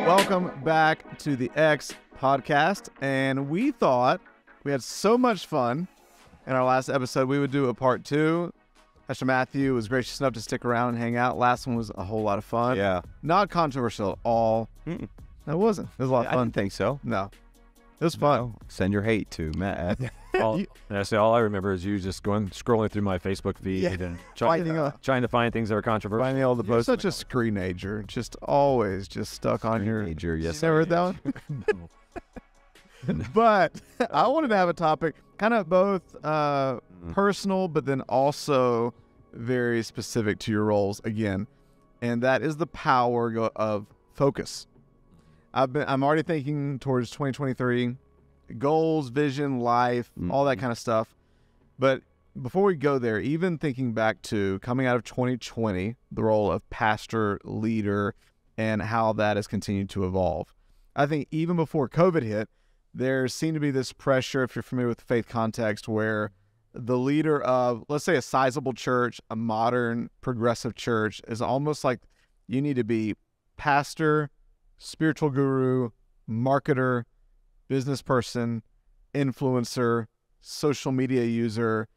Welcome back to the X podcast, and we thought we had so much fun in our last episode we would do a part 2. Pastor Matthew was gracious enough to stick around and hang out. Last one was a whole lot of fun. Yeah. Not controversial at all. No, it wasn't. It was a lot of fun. I didn't think so. No. It was fun. No. Send your hate to Matt. All I remember is you just scrolling through my Facebook feed and trying to find things that are controversial. Finding all the posts. Such a screenager. Just always just stuck on your... Yes. Never heard that one? No. But I wanted to have a topic kind of both personal, but then also very specific to your roles again. And that is the power of focus. I'm already thinking towards 2023, goals, vision, life, all that kind of stuff. But before we go there, even thinking back to coming out of 2020, the role of pastor, leader, and how that has continued to evolve. I think even before COVID hit, there seemed to be this pressure, if you're familiar with the faith context, where the leader of, let's say, a sizable church, a modern progressive church, is almost like you need to be pastor, spiritual guru, marketer, business person, influencer, social media user,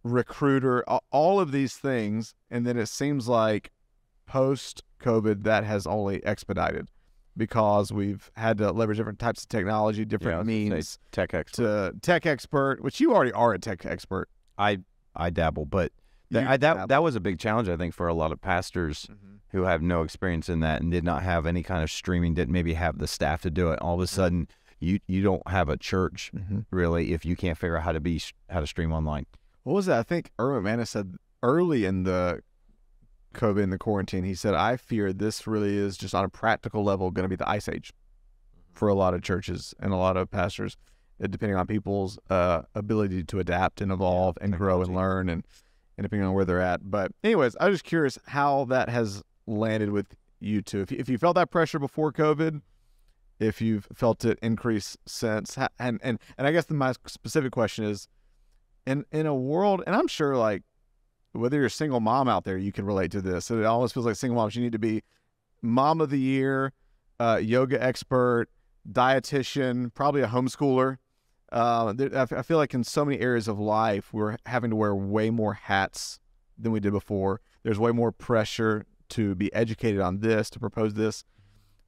recruiter, all of these things. And then it seems like post-COVID that has only expedited because we've had to leverage different types of technology, different means. Tech expert. To tech expert, which you already are a tech expert. I dabble, but that was a big challenge, I think, for a lot of pastors who have no experience in that and did not have any kind of streaming, didn't maybe have the staff to do it. All of a sudden, you don't have a church, really, if you can't figure out how to stream online. What was that? I think Erwin Manna said early in the COVID and the quarantine, he said, I fear this really is just on a practical level going to be the ice age for a lot of churches and a lot of pastors, depending on people's ability to adapt and evolve and grow and learn and depending on where they're at. But anyways, I was just curious how that has landed with you two. If you felt that pressure before COVID, if you've felt it increase since, and I guess my specific question is, in a world, and I'm sure like whether you're a single mom out there, you can relate to this. It almost feels like single moms, you need to be mom of the year, yoga expert, dietitian, probably a homeschooler. I feel like in so many areas of life, we're having to wear way more hats than we did before. There's way more pressure to be educated on this, to propose this.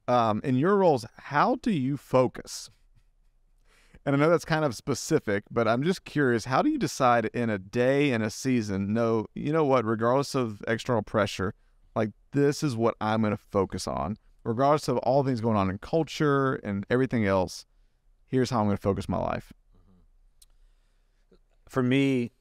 In your roles, how do you focus? And I know that's kind of specific, but I'm just curious, how do you decide in a day and a season, no, you know what, regardless of external pressure, like this is what I'm going to focus on, regardless of all things going on in culture and everything else, here's how I'm going to focus my life. For me,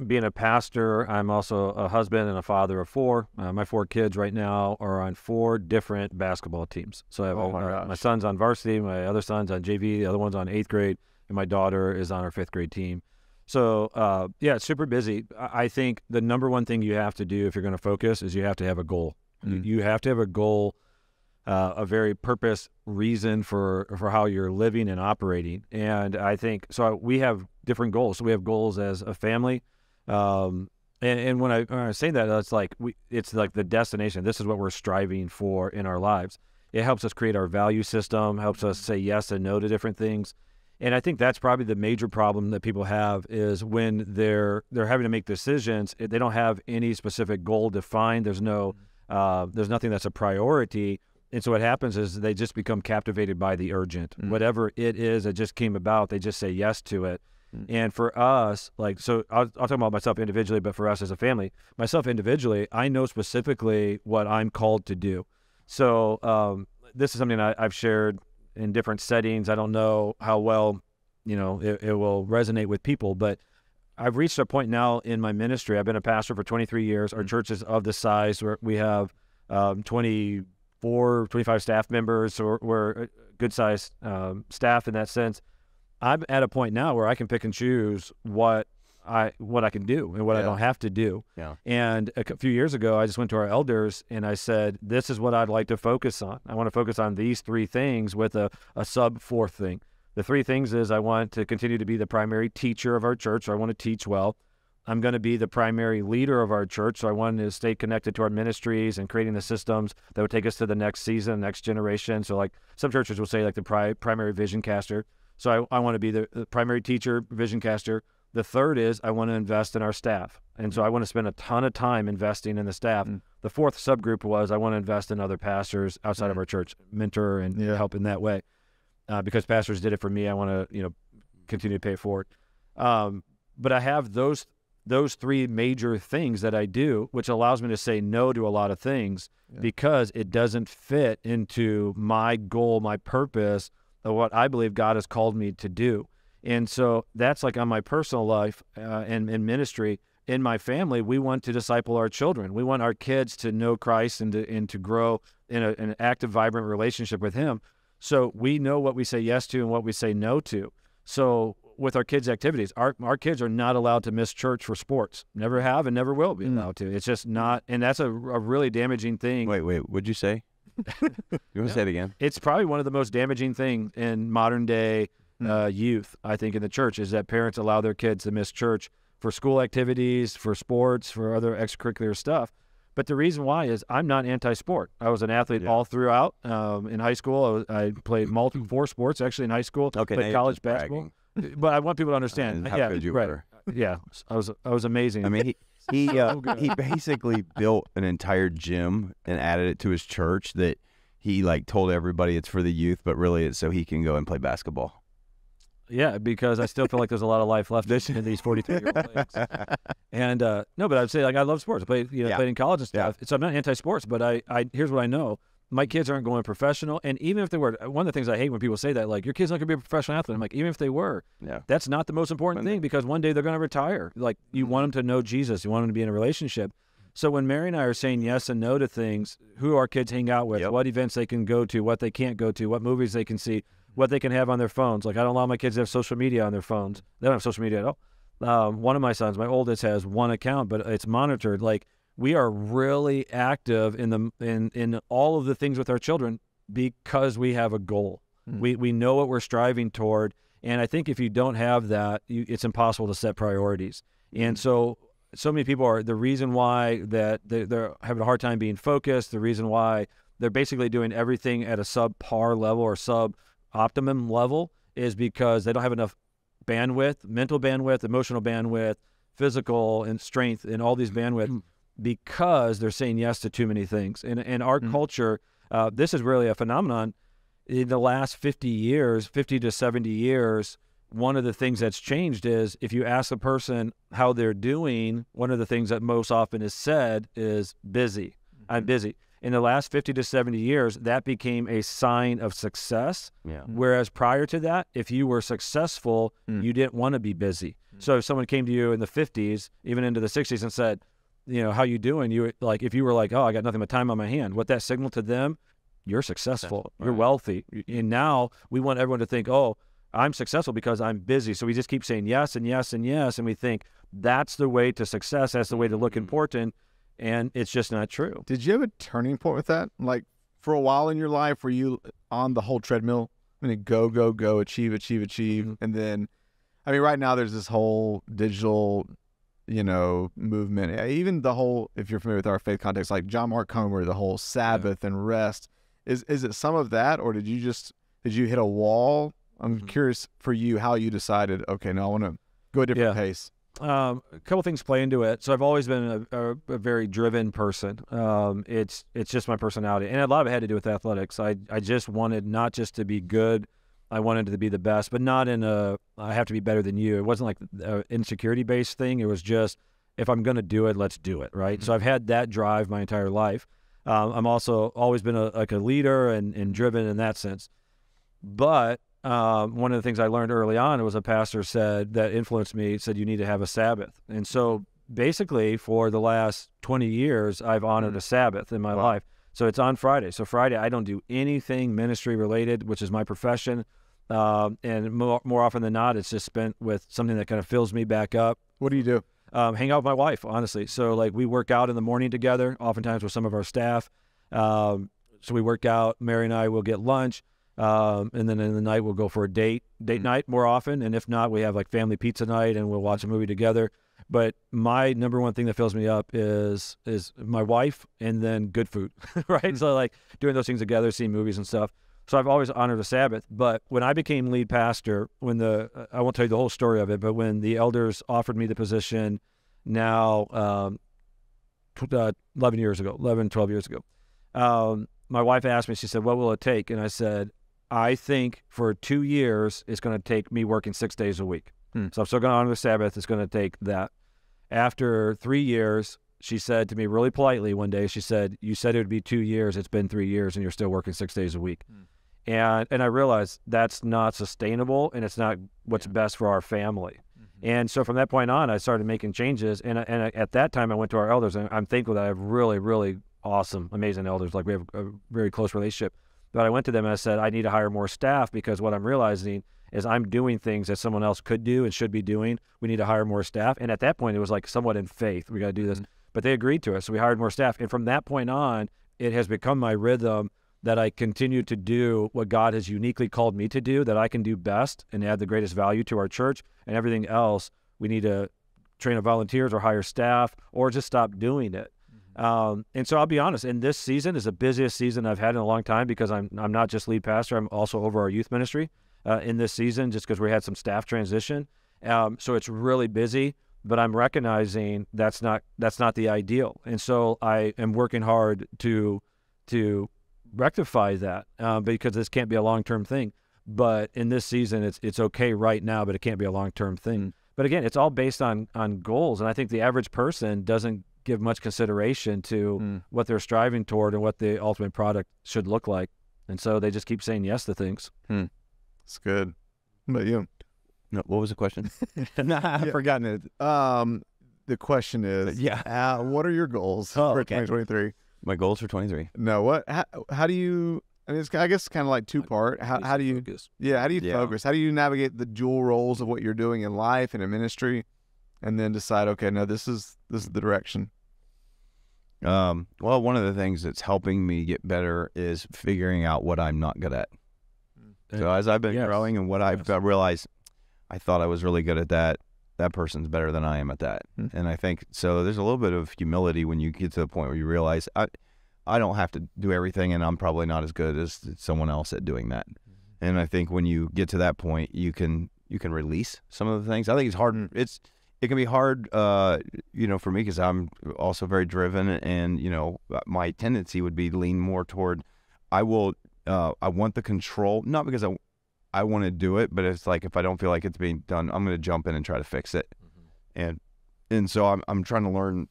being a pastor, I'm also a husband and a father of 4. My 4 kids right now are on 4 different basketball teams. So I have my son's on varsity, my other son's on JV, the other one's on 8th grade, and my daughter is on our 5th grade team. So, it's super busy. I think the number one thing you have to do if you're going to focus is you have to have a goal. You have to have a goal, a very purpose reason for how you're living and operating. And I think, so we have different goals. So we have goals as a family. And when I say that, it's like the destination. This is what we're striving for in our lives. It helps us create our value system, helps us say yes and no to different things. And I think that's probably the major problem that people have is when they're having to make decisions, they don't have any specific goal defined. There's nothing that's a priority. And so what happens is they just become captivated by the urgent. Whatever it is that just came about, they just say yes to it. And for us, so I'll talk about myself individually, but for us as a family, myself individually, I know specifically what I'm called to do. So this is something I've shared in different settings. I don't know how well, it will resonate with people, but I've reached a point now in my ministry. I've been a pastor for 23 years. Our church is of the size where we have 25 staff members, so we're a good-sized staff in that sense. I'm at a point now where I can pick and choose what I can do and what I don't have to do. Yeah. And a few years ago, I just went to our elders and I said, this is what I'd like to focus on. I want to focus on these 3 things with a sub 4th thing. The 3 things is I want to continue to be the primary teacher of our church. So I want to teach well. I'm going to be the primary leader of our church. So I want to stay connected to our ministries and creating the systems that would take us to the next season, next generation. So like some churches will say like the primary vision caster. So I want to be the primary teacher, vision caster. The third is I want to invest in our staff. And so I want to spend a ton of time investing in the staff. The 4th subgroup was I want to invest in other pastors outside of our church, mentor and help in that way. Because pastors did it for me, I want to, continue to pay it forward. But I have those 3 major things that I do, which allows me to say no to a lot of things because it doesn't fit into my goal, my purpose of what I believe God has called me to do. And so that's like on my personal life and in ministry. In my family, we want to disciple our children. We want our kids to know Christ and to grow in an active, vibrant relationship with Him. So we know what we say yes to and what we say no to. So with our kids' activities, our kids are not allowed to miss church for sports. Never have and never will be allowed to. It's just not, and that's a really damaging thing. Wait, what'd you say? You want to say it again? It's probably one of the most damaging things in modern day youth, I think, in the church, is that parents allow their kids to miss church for school activities, for sports, for other extracurricular stuff. But the reason why is I'm not anti-sport. I was an athlete all throughout. In high school, I played 4 sports actually in high school. Okay, played college basketball. But I want people to understand. How good you were. Yeah, I was amazing. I mean, he basically built an entire gym and added it to his church that he like told everybody it's for the youth, but really it's so he can go and play basketball. Yeah, because I still feel like there's a lot of life left in these 43-year-old legs. And no, but I'd say like I love sports. I played, played in college and stuff. So I'm not anti-sports, but I here's what I know. My kids aren't going professional, and even if they were, one of the things I hate when people say that, like, your kid's not going to be a professional athlete. I'm like, even if they were, that's not the most important thing, because one day they're going to retire. Like, you want them to know Jesus. You want them to be in a relationship. So when Mary and I are saying yes and no to things, who our kids hang out with, what events they can go to, what they can't go to, what movies they can see, what they can have on their phones. Like, I don't allow my kids to have social media on their phones. They don't have social media at all. One of my sons, my oldest, has one account, but it's monitored. Like, we are really active in all of the things with our children because we have a goal. We know what we're striving toward, and I think if you don't have that, it's impossible to set priorities. And so many people are, the reason why that they're having a hard time being focused, the reason why they're basically doing everything at a subpar level or sub-optimum level is because they don't have enough bandwidth, mental bandwidth, emotional bandwidth, physical and strength, and all these bandwidth, because they're saying yes to too many things. In our culture, this is really a phenomenon. In the last 50 to 70 years, one of the things that's changed is if you ask a person how they're doing, one of the things that most often is said is busy. I'm busy. In the last 50 to 70 years, that became a sign of success. Whereas prior to that, if you were successful, you didn't want to be busy. So if someone came to you in the 50s, even into the 60s, and said, how you doing? You like, if you were like, oh, I got nothing but time on my hand, what that signaled to them, you're successful, you're wealthy. And now we want everyone to think, oh, I'm successful because I'm busy. So we just keep saying yes and yes and yes, and we think that's the way to success, that's the way to look important, and it's just not true. Did you have a turning point with that? Like, for a while in your life, were you on the whole treadmill? I mean, go, achieve, and then, I mean, right now there's this whole digital movement, even the whole, if you're familiar with our faith context, like John Mark Comer, the whole Sabbath and rest, is it some of that, or did you hit a wall? I'm curious for you how you decided, okay, now I want to go a different pace. A couple things play into it. So I've always been a very driven person. It's just my personality, and a lot of it had to do with athletics. I just wanted not just to be good, I wanted to be the best, but not in I have to be better than you. It wasn't like an insecurity-based thing. It was just, if I'm going to do it, let's do it, right? So I've had that drive my entire life. I'm also always been a leader and driven in that sense. But one of the things I learned early on, it was a pastor said that influenced me, said you need to have a Sabbath. And so basically for the last 20 years, I've honored a Sabbath in my life. So it's on Friday. So Friday, I don't do anything ministry related, which is my profession. And more often than not, it's just spent with something that kind of fills me back up. What do you do? Hang out with my wife, honestly. So like we work out in the morning together, oftentimes with some of our staff. So we work out. Mary and I will get lunch. And then in the night we'll go for a date night more often. And if not, we have like family pizza night and we'll watch a movie together. But my number one thing that fills me up is my wife and then good food, right? So like doing those things together, seeing movies and stuff. So I've always honored the Sabbath. But when I became lead pastor, I won't tell you the whole story of it, but when the elders offered me the position now 12 years ago, my wife asked me, she said, what will it take? And I said, I think for 2 years, it's going to take me working 6 days a week. So I'm still going to honor the Sabbath. It's going to take that. After 3 years, she said to me really politely one day, she said, you said it would be 2 years. It's been 3 years and you're still working 6 days a week. And I realized that's not sustainable and it's not what's best for our family. And so from that point on, I started making changes. And at that time, I went to our elders, and I'm thankful that I have really, really awesome, amazing elders. Like we have a very close relationship. But I went to them and I said, I need to hire more staff because what I'm realizing is I'm doing things that someone else could do and should be doing. We need to hire more staff. And at that point, it was like somewhat in faith. We got to do this. But they agreed to it. So we hired more staff. And from that point on, it has become my rhythm that I continue to do what God has uniquely called me to do, that I can do best and add the greatest value to our church. And everything else, we need to train up volunteers or hire staff or just stop doing it. And so I'll be honest, and this season is the busiest season I've had in a long time because I'm not just lead pastor, I'm also over our youth ministry in this season just because we had some staff transition. So it's really busy, but I'm recognizing that's not the ideal. And so I am working hard to rectify that because this can't be a long-term thing. But in this season, it's okay right now, but it can't be a long-term thing. But again, it's all based on goals. And I think the average person doesn't give much consideration to what they're striving toward and what the ultimate product should look like. And so they just keep saying yes to things. It's good. What about you? No, what was the question? I've forgotten it. The question is, what are your goals for 2023? My goals for 23. No, how do you, I mean, I guess kind of like two-part. How do you focus? How do you focus? How do you navigate the dual roles of what you're doing in life and in ministry and then decide, okay, no, this is the direction? Well, one of the things that's helping me get better is figuring out what I'm not good at. So as I've been growing and what I've realized, I thought I was really good at that person's better than I am at that. And I think, so there's a little bit of humility when you get to the point where you realize I don't have to do everything and I'm probably not as good as someone else at doing that. And I think when you get to that point, you can release some of the things. I think it's hard. It can be hard, for me because I'm also very driven and, my tendency would be to lean more toward, I want the control, not because I want to do it, but it's like if I don't feel like it's being done, I'm going to jump in and try to fix it. And so I'm trying to learn,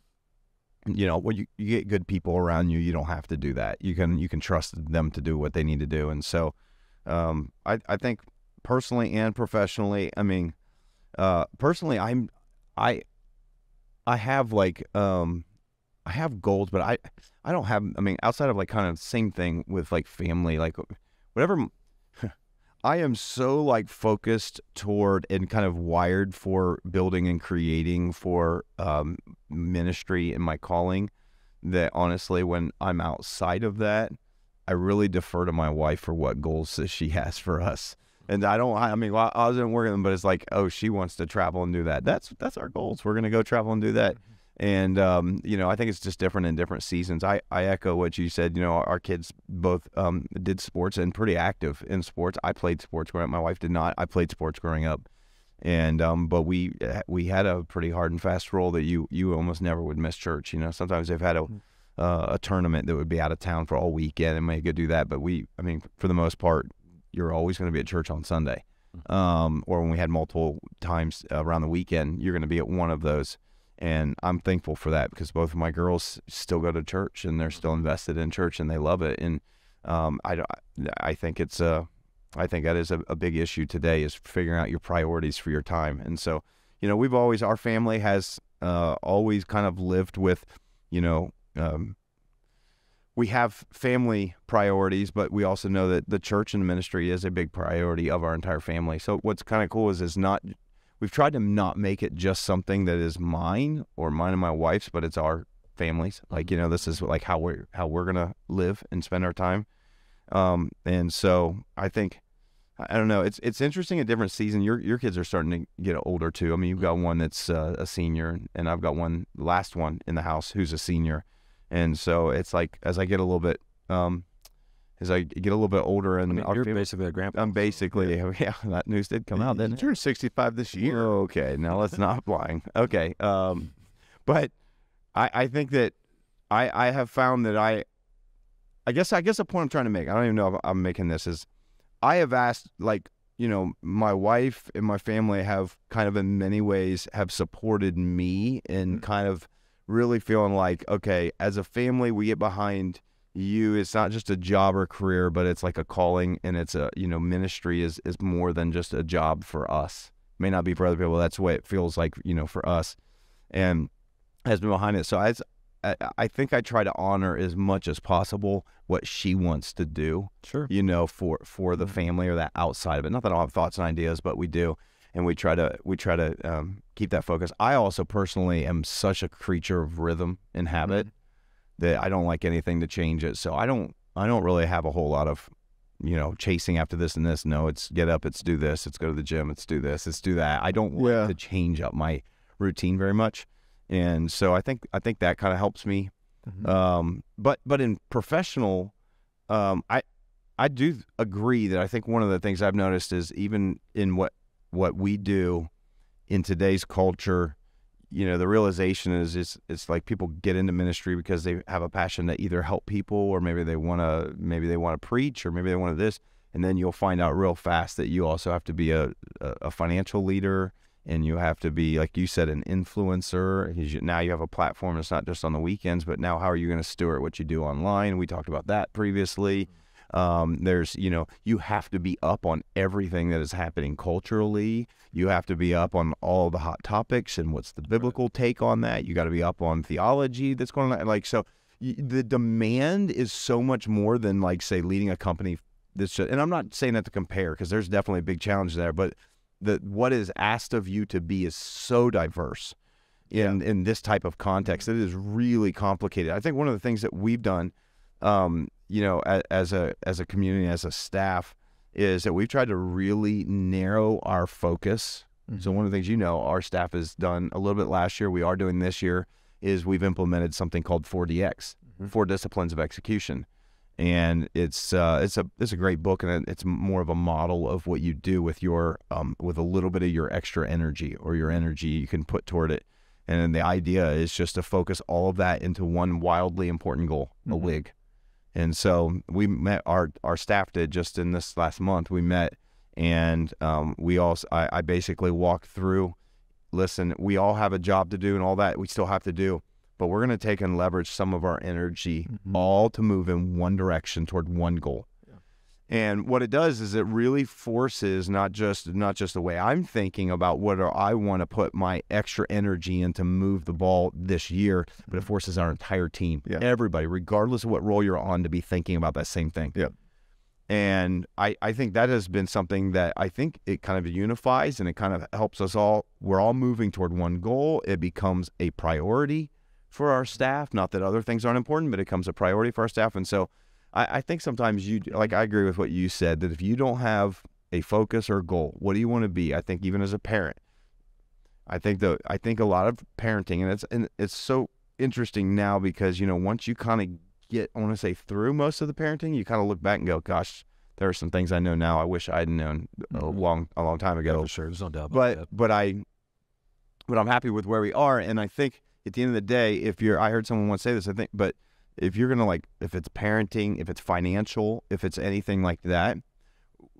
when you get good people around you, you don't have to do that. You can trust them to do what they need to do. And so I think personally and professionally, I mean, personally, I have like I have goals, but I don't have, I mean, outside of like kind of the same thing with like family, like whatever. I am so like focused toward and kind of wired for building and creating for ministry and my calling that honestly, when I'm outside of that, I really defer to my wife for what goals that she has for us. And I wasn't working, but it's like, oh, she wants to travel and do that. That's our goals. We're going to go travel and do that. And, I think it's just different in different seasons. I echo what you said. Our kids both did sports and pretty active in sports. I played sports growing up. My wife did not. I played sports growing up. And but we had a pretty hard and fast rule that you almost never would miss church. Sometimes they've had a tournament that would be out of town for all weekend and may go do that. But for the most part, you're always going to be at church on Sunday. Or when we had multiple times around the weekend, you're going to be at one of those. And I'm thankful for that because both of my girls still go to church and they're still invested in church and they love it. And I think that is a big issue today is figuring out your priorities for your time. And so, our family has always kind of lived with, we have family priorities, but we also know that the church and the ministry is a big priority of our entire family. So what's kind of cool is not, we've tried to not make it just something that is mine or mine and my wife's, but it's our families. Like, this is like how we're going to live and spend our time. And so I think, I don't know, it's interesting, a different season. Your kids are starting to get older too. I mean, you've got one that's a senior, and I've got one, last one in the house, who's a senior. And so it's like, as I get a little bit older, and you're basically a grandpa. I'm basically, yeah, that news did come out, didn't it? You're 65 this year. Okay, now let's not flying. Okay, but I think that I have found that I guess the point I'm trying to make, I don't even know if I'm making this, is I have asked, like, my wife and my family have kind of in many ways have supported me in kind of really feeling like, okay, as a family, we get behind you. It's not just a job or career, but it's like a calling, and it's a, ministry is more than just a job for us. May not be for other people. That's the way it feels like, for us, and has been behind it. So I think I try to honor as much as possible what she wants to do, sure, for the family, or that outside of it. Not that I don't have thoughts and ideas, but we do, and we try to keep that focus. I also personally am such a creature of rhythm and habit that I don't like anything to change it. So I don't really have a whole lot of, chasing after this and this. No, it's get up, it's do this, it's go to the gym, it's do this, it's do that. I don't like to change up my routine very much. And so I think that kind of helps me. But in professional, I do agree that I think one of the things I've noticed is, even in what we do in today's culture, the realization is it's like people get into ministry because they have a passion to either help people, or maybe they want to preach, or maybe they want to this, and then you'll find out real fast that you also have to be a financial leader. And you have to be, like you said, an influencer. Now you have a platform. It's not just on the weekends, but now how are you going to steward what you do online? We talked about that previously. There's, you have to be up on everything that is happening culturally. You have to be up on all the hot topics and what's the biblical take on that. You got to be up on theology that's going on. Like, so the demand is so much more than, like, say, leading a company. And I'm not saying that to compare, because there's definitely a big challenge there, but what is asked of you to be is so diverse in this type of context. It is really complicated. I think one of the things that we've done, as a community, as a staff, is that we've tried to really narrow our focus. So one of the things, our staff has done a little bit last year, we are doing this year, is we've implemented something called 4DX, 4 Disciplines of Execution. And it's a great book, and it's more of a model of what you do with your with a little bit of your extra energy, or your energy you can put toward it. And then the idea is just to focus all of that into one wildly important goal, a WIG. And so we met, our staff did, just in this last month, we met, and I basically walked through, listen, we all have a job to do and all that we still have to do, but we're going to take and leverage some of our energy all to move in one direction toward one goal. Yeah. And what it does is it really forces not just the way I'm thinking about what I want to put my extra energy in to move the ball this year, but it forces our entire team, everybody, regardless of what role you're on, to be thinking about that same thing. Yeah. And I think that has been something that I think it kind of unifies, and it kind of helps us all. We're all moving toward one goal. It becomes a priority for our staff. Not that other things aren't important, but it becomes a priority for our staff. And so I think sometimes I agree with what you said, that if you don't have a focus or goal, what do you want to be? I think even as a parent, I think a lot of parenting, and it's so interesting now, because, once you kind of get, I want to say, through most of the parenting, you kind of look back and go, gosh, there are some things I know now I wish I'd known a long time ago. Yeah, for sure. There's no doubt about that. But I'm happy with where we are. And I think at the end of the day, I heard someone once say this, but if you're going to, if it's parenting, if it's financial, if it's anything like that,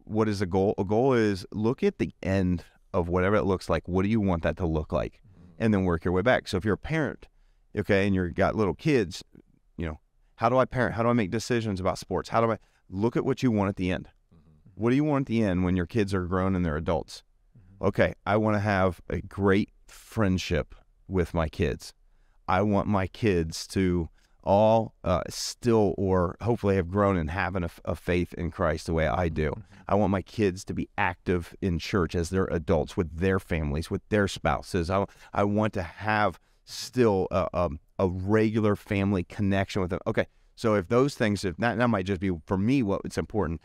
what is a goal? A goal is look at the end of whatever it looks like. What do you want that to look like? And then work your way back. So if you're a parent, okay, and you've got little kids, how do I parent? How do I make decisions about sports? How do I look at what you want at the end? What do you want at the end when your kids are grown and they're adults? Okay, I want to have a great friendship with my kids. I want my kids to all still, or hopefully have grown and having a faith in Christ the way I do. I want my kids to be active in church as they're adults, with their families, with their spouses. I want to have still a regular family connection with them. Okay, So if those things, if that might just be for me what's important,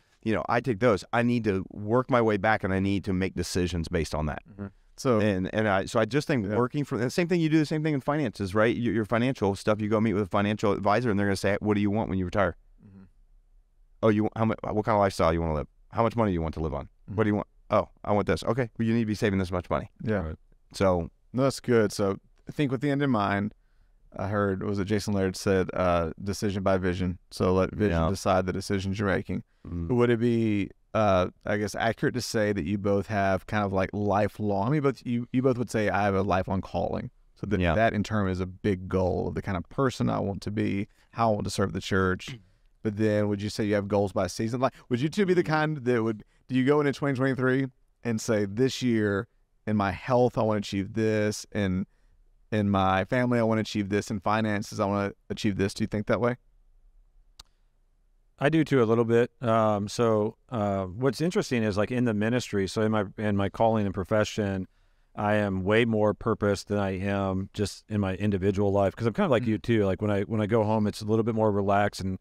I take those. I need to work my way back, and I need to make decisions based on that. Mm-hmm. So I just think working for the same thing you do the same thing in finances, right? Your financial stuff. You go meet with a financial advisor, and they're going to say, "What do you want when you retire? Mm-hmm. Oh, what kind of lifestyle you want to live? How much money do you want to live on? Mm-hmm. What do you want? Oh, I want this. Okay, well, you need to be saving this much money. Yeah. Right. So no, that's good. So I think with the end in mind, I heard, was it Jason Laird said, decision by vision. So let vision decide the decisions you're making. Mm-hmm. Would it be, I guess, accurate to say that you both have kind of like lifelong, I mean, but you both would say I have a lifelong calling. So that in turn is a big goal of the kind of person I want to be, how I want to serve the church. But then would you say you have goals by season? Like, would you two be the kind that do you go into 2023 and say, this year in my health, I want to achieve this, and in my family, I want to achieve this, in finances, I want to achieve this? Do you think that way? I do too, a little bit. So what's interesting is, like, in the ministry, so in my calling and profession, I am way more purpose than I am just in my individual life, because I'm kind of like you too. Like when I go home, it's a little bit more relaxed and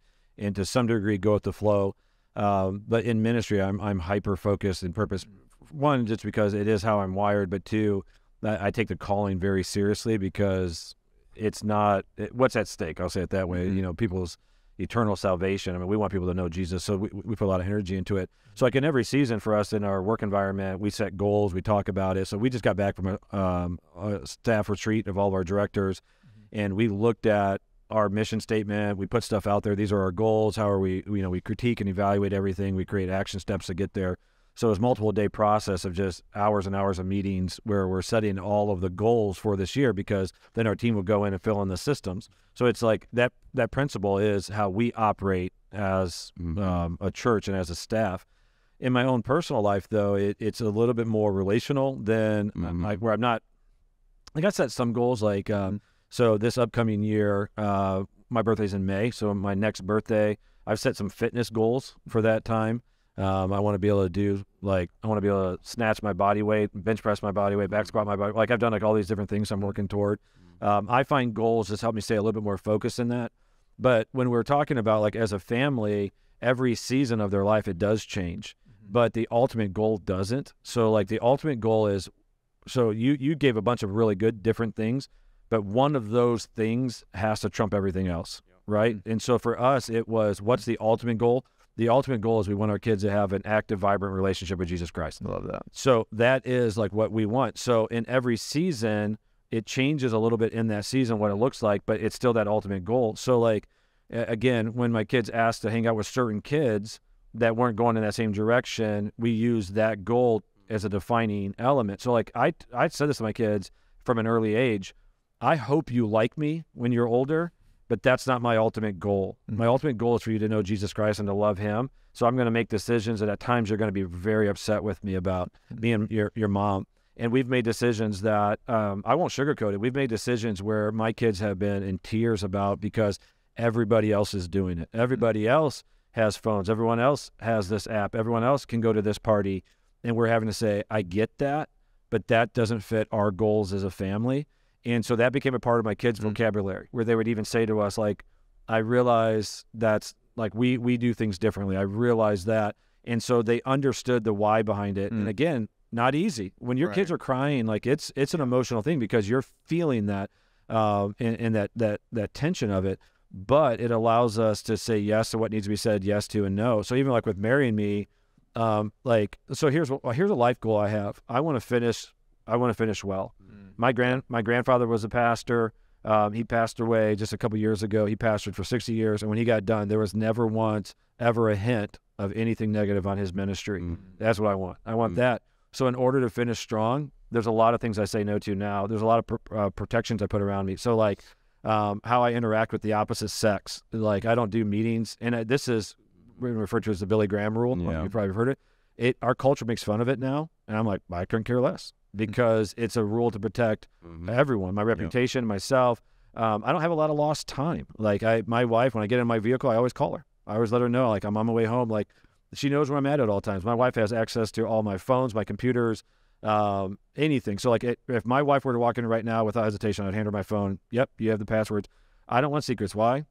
to some degree go with the flow. But in ministry, I'm hyper focused and purpose. One, just because it is how I'm wired, but two, I take the calling very seriously, because it's not what's at stake. I'll say it that way. Mm-hmm. People's eternal salvation. I mean, we want people to know Jesus, so we put a lot of energy into it. So like in every season for us in our work environment, we set goals, we talk about it. So we just got back from a staff retreat of all of our directors, and we looked at our mission statement. We put stuff out there. These are our goals. How are we, we critique and evaluate everything. We create action steps to get there. So it's multiple day process of just hours and hours of meetings where we're setting all of the goals for this year, because then our team will go in and fill in the systems. So it's like that principle is how we operate as a church and as a staff. In my own personal life, though, it's a little bit more relational than where I'm not, like I set some goals, like, so this upcoming year, my birthday's in May. So my next birthday, I've set some fitness goals for that time. I want to be able to do, like, I want to be able to snatch my body weight, bench press my body weight, back squat my body. Like, I've done like all these different things I'm working toward. I find goals just help me stay a little bit more focused in that. But when we're talking about, like, as a family, every season of their life, it does change, but the ultimate goal doesn't. So like the ultimate goal is, so you gave a bunch of really good different things, but one of those things has to trump everything else. Right. And so for us, it was, what's the ultimate goal? The ultimate goal is we want our kids to have an active, vibrant relationship with Jesus Christ. I love that. So that is like what we want. So in every season, it changes a little bit in that season what it looks like, but it's still that ultimate goal. So like, again, when my kids asked to hang out with certain kids that weren't going in that same direction, we use that goal as a defining element. So like I said this to my kids from an early age, I hope you like me when you're older, but that's not my ultimate goal. My ultimate goal is for you to know Jesus Christ and to love him. So I'm going to make decisions that at times you're going to be very upset with me about, me and your mom. And we've made decisions that, I won't sugarcoat it. We've made decisions where my kids have been in tears about, because everybody else is doing it. Everybody else has phones. Everyone else has this app. Everyone else can go to this party. And we're having to say, I get that, but that doesn't fit our goals as a family. And so that became a part of my kids' vocabulary, where they would even say to us, like, I realize that's, like, we do things differently. I realize that. And so they understood the why behind it. And again, not easy. When your kids are crying, like, it's an emotional thing, because you're feeling that and that tension of it. But it allows us to say yes to what needs to be said yes to, and no. So even like with marrying me, like, so here's a life goal I have. I want to finish well. My grandfather was a pastor. He passed away just a couple years ago. He pastored for 60 years, and when he got done, there was never once ever a hint of anything negative on his ministry. That's what I want. I want that. So in order to finish strong, there's a lot of things I say no to now. There's a lot of protections I put around me. So like how I interact with the opposite sex. Like, I don't do meetings, and this is referred to as the Billy Graham rule. Yeah. You've probably heard it. Our culture makes fun of it now, and I'm like, I couldn't care less, because it's a rule to protect everyone, my reputation, myself. I don't have a lot of lost time. Like, my wife, when I get in my vehicle, I always call her. I always let her know, like, I'm on my way home. Like, she knows where I'm at all times. My wife has access to all my phones, my computers, anything. So like, if my wife were to walk in right now without hesitation, I'd hand her my phone. Yep, you have the passwords. I don't want secrets. Why?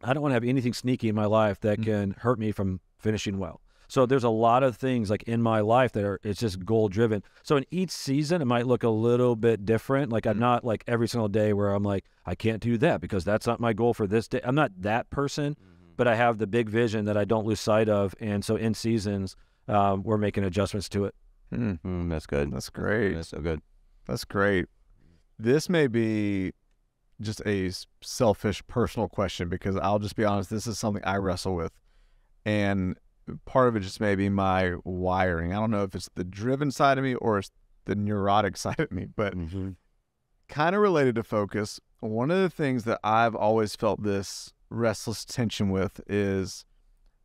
I don't want to have anything sneaky in my life that can hurt me from finishing well. So there's a lot of things like in my life that it's just goal driven. So in each season, it might look a little bit different. Like I'm not like every single day where I'm like, I can't do that because that's not my goal for this day. I'm not that person, but I have the big vision that I don't lose sight of. And so in seasons, we're making adjustments to it. That's good. That's great. That's so good. That's great. This may be just a selfish personal question because I'll just be honest, this is something I wrestle with. And part of it just may be my wiring. I don't know if it's the driven side of me or it's the neurotic side of me, but kind of related to focus. One of the things that I've always felt this restless tension with is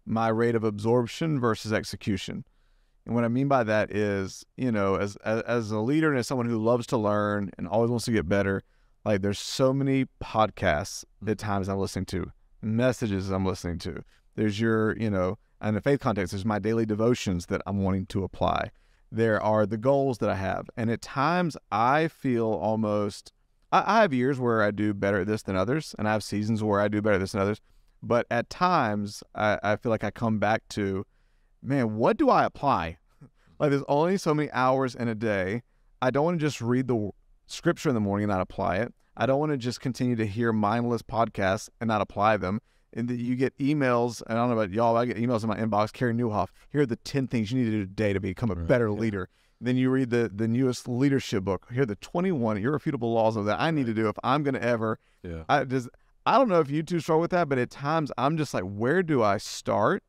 my rate of absorption versus execution. And what I mean by that is, you know, as a leader and as someone who loves to learn and always wants to get better, like there's so many podcasts at times I'm listening to, messages I'm listening to. There's your, you know, in the faith context, there's my daily devotions that I'm wanting to apply. There are the goals that I have. And at times I feel almost, I have years where I do better at this than others, and I have seasons where I do better at this than others. But at times I feel like I come back to, man, what do I apply? Like there's only so many hours in a day. I don't want to just read the scripture in the morning and not apply it. I don't want to just continue to hear mindless podcasts and not apply them. And that you get emails, and I don't know about y'all, I get emails in my inbox, Carey Newhoff, here are the 10 things you need to do today to become a better leader. Then you read the newest leadership book. Here are the 21 irrefutable laws of that I need to do if I'm going to ever. I don't know if you two struggle with that, but at times I'm just like, where do I start?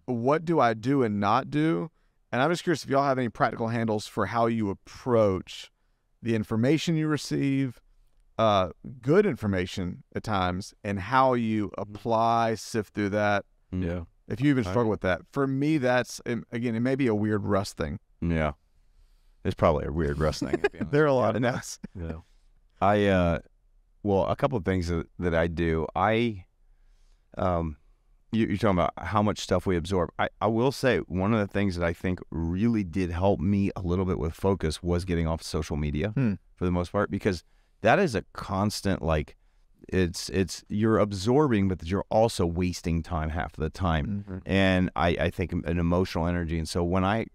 What do I do and not do? And I'm just curious if y'all have any practical handles for how you approach the information you receive, good information at times, and how you apply, sift through that. Yeah. If you even struggle with that. For me, that's, again, it may be a weird Russ thing. Yeah. It's probably a weird Russ thing. There are a lot of that. Yeah. Well, a couple of things that I do. You're talking about how much stuff we absorb. I will say one of the things that I think really did help me a little bit with focus was getting off social media for the most part, because that is a constant, like, it's you're absorbing, but you're also wasting time half of the time. And I think an emotional energy. And so when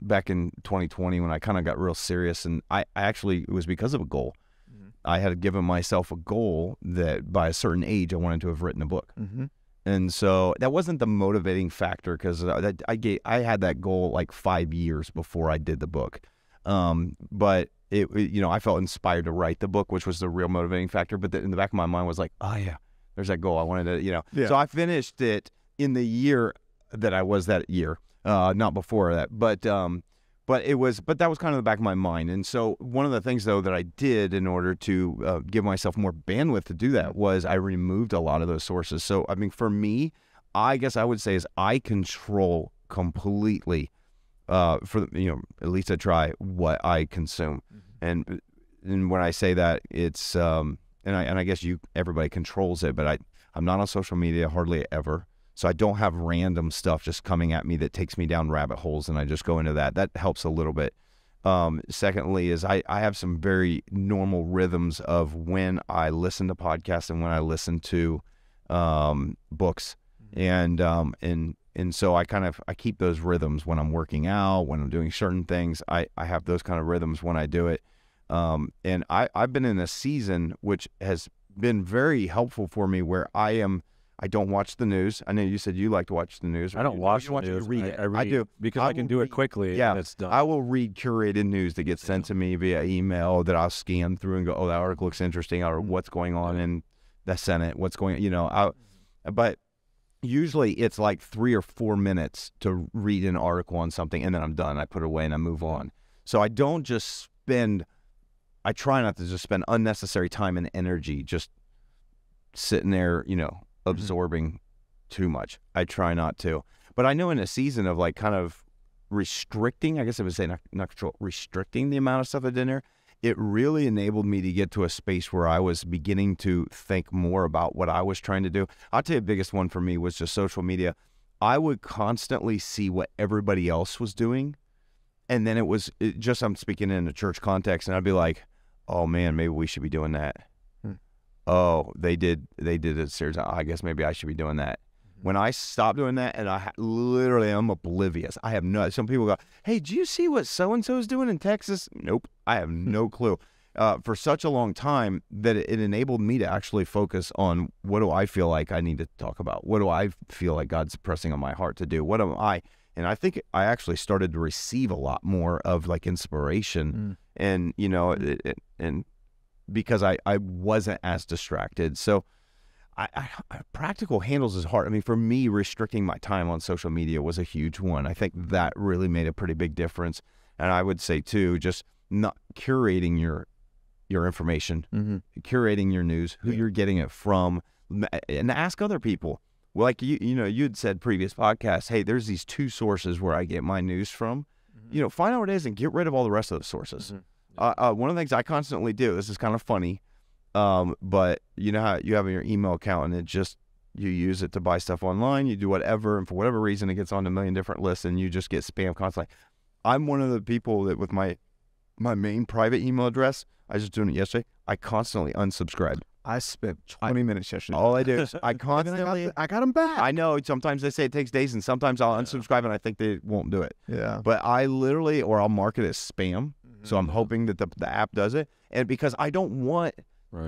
back in 2020, when I kind of got real serious, and I actually, it was because of a goal. I had given myself a goal that by a certain age, I wanted to have written a book. And so that wasn't the motivating factor, because I had that goal like 5 years before I did the book. But I felt inspired to write the book, which was the real motivating factor. But in the back of my mind was like, oh yeah, there's that goal. I wanted to, So I finished it in the year that I was that year, not before that. But that was kind of the back of my mind. And so one of the things though that I did in order to give myself more bandwidth to do that was I removed a lot of those sources. So I mean, for me, I guess I would say is I control completely. At least I try what I consume, and when I say that, it's and I guess everybody controls it, but I'm not on social media hardly ever, so I don't have random stuff just coming at me that takes me down rabbit holes, and I just go into that. That helps a little bit. Secondly, is I have some very normal rhythms of when I listen to podcasts and when I listen to books, and so I keep those rhythms when I'm working out, when I'm doing certain things. I have those kind of rhythms when I do it. And I've been in a season which has been very helpful for me, where I don't watch the news. I know you said you like to watch the news. I don't watch the news. You read it. I do. Because I can do it quickly. Yeah. And it's done. I will read curated news that gets sent to me via email that I'll scan through and go, oh, that article looks interesting, or what's going on in the Senate, what's going, but usually it's like 3 or 4 minutes to read an article on something, and then I'm done. I put it away and I move on. So I try not to just spend unnecessary time and energy just sitting there, absorbing too much. I try not to. But I know in a season of like kind of restricting, I guess I would say not control, restricting the amount of stuff I did in there, it really enabled me to get to a space where I was beginning to think more about what I was trying to do. I'll tell you the biggest one for me was just social media. I would constantly see what everybody else was doing. And then I'm speaking in a church context, and I'd be like, oh man, maybe we should be doing that. oh, they did a series. I guess maybe I should be doing that. When I stopped doing that, and literally I'm oblivious. I have no. Some people go, "Hey, do you see what so and so is doing in Texas?" Nope, I have no clue. For such a long time that it enabled me to actually focus on what do I feel like I need to talk about? What do I feel like God's pressing on my heart to do? What am I? And I think I actually started to receive a lot more of like inspiration, and and because I wasn't as distracted. So. Practical handles is hard. I mean, for me, restricting my time on social media was a huge one. I think that really made a pretty big difference. And I would say too, just not curating your information, curating your news, who you're getting it from, and ask other people. Well, like you'd said previous podcasts, hey, there's these 2 sources where I get my news from. Find out what it is and get rid of all the rest of the sources. One of the things I constantly do, this is kind of funny. But you know how you have your email account and you use it to buy stuff online, you do whatever, and for whatever reason it gets on a million different lists and you just get spam constantly. I'm one of the people that with my main private email address, I was just doing it yesterday, I constantly unsubscribe. I spent 20 minutes yesterday. All I do is I constantly I got them back. I know sometimes they say it takes days and sometimes I'll unsubscribe and I think they won't do it. Yeah. But I literally, or I'll mark it as spam. So I'm hoping that the app does it. And because I don't want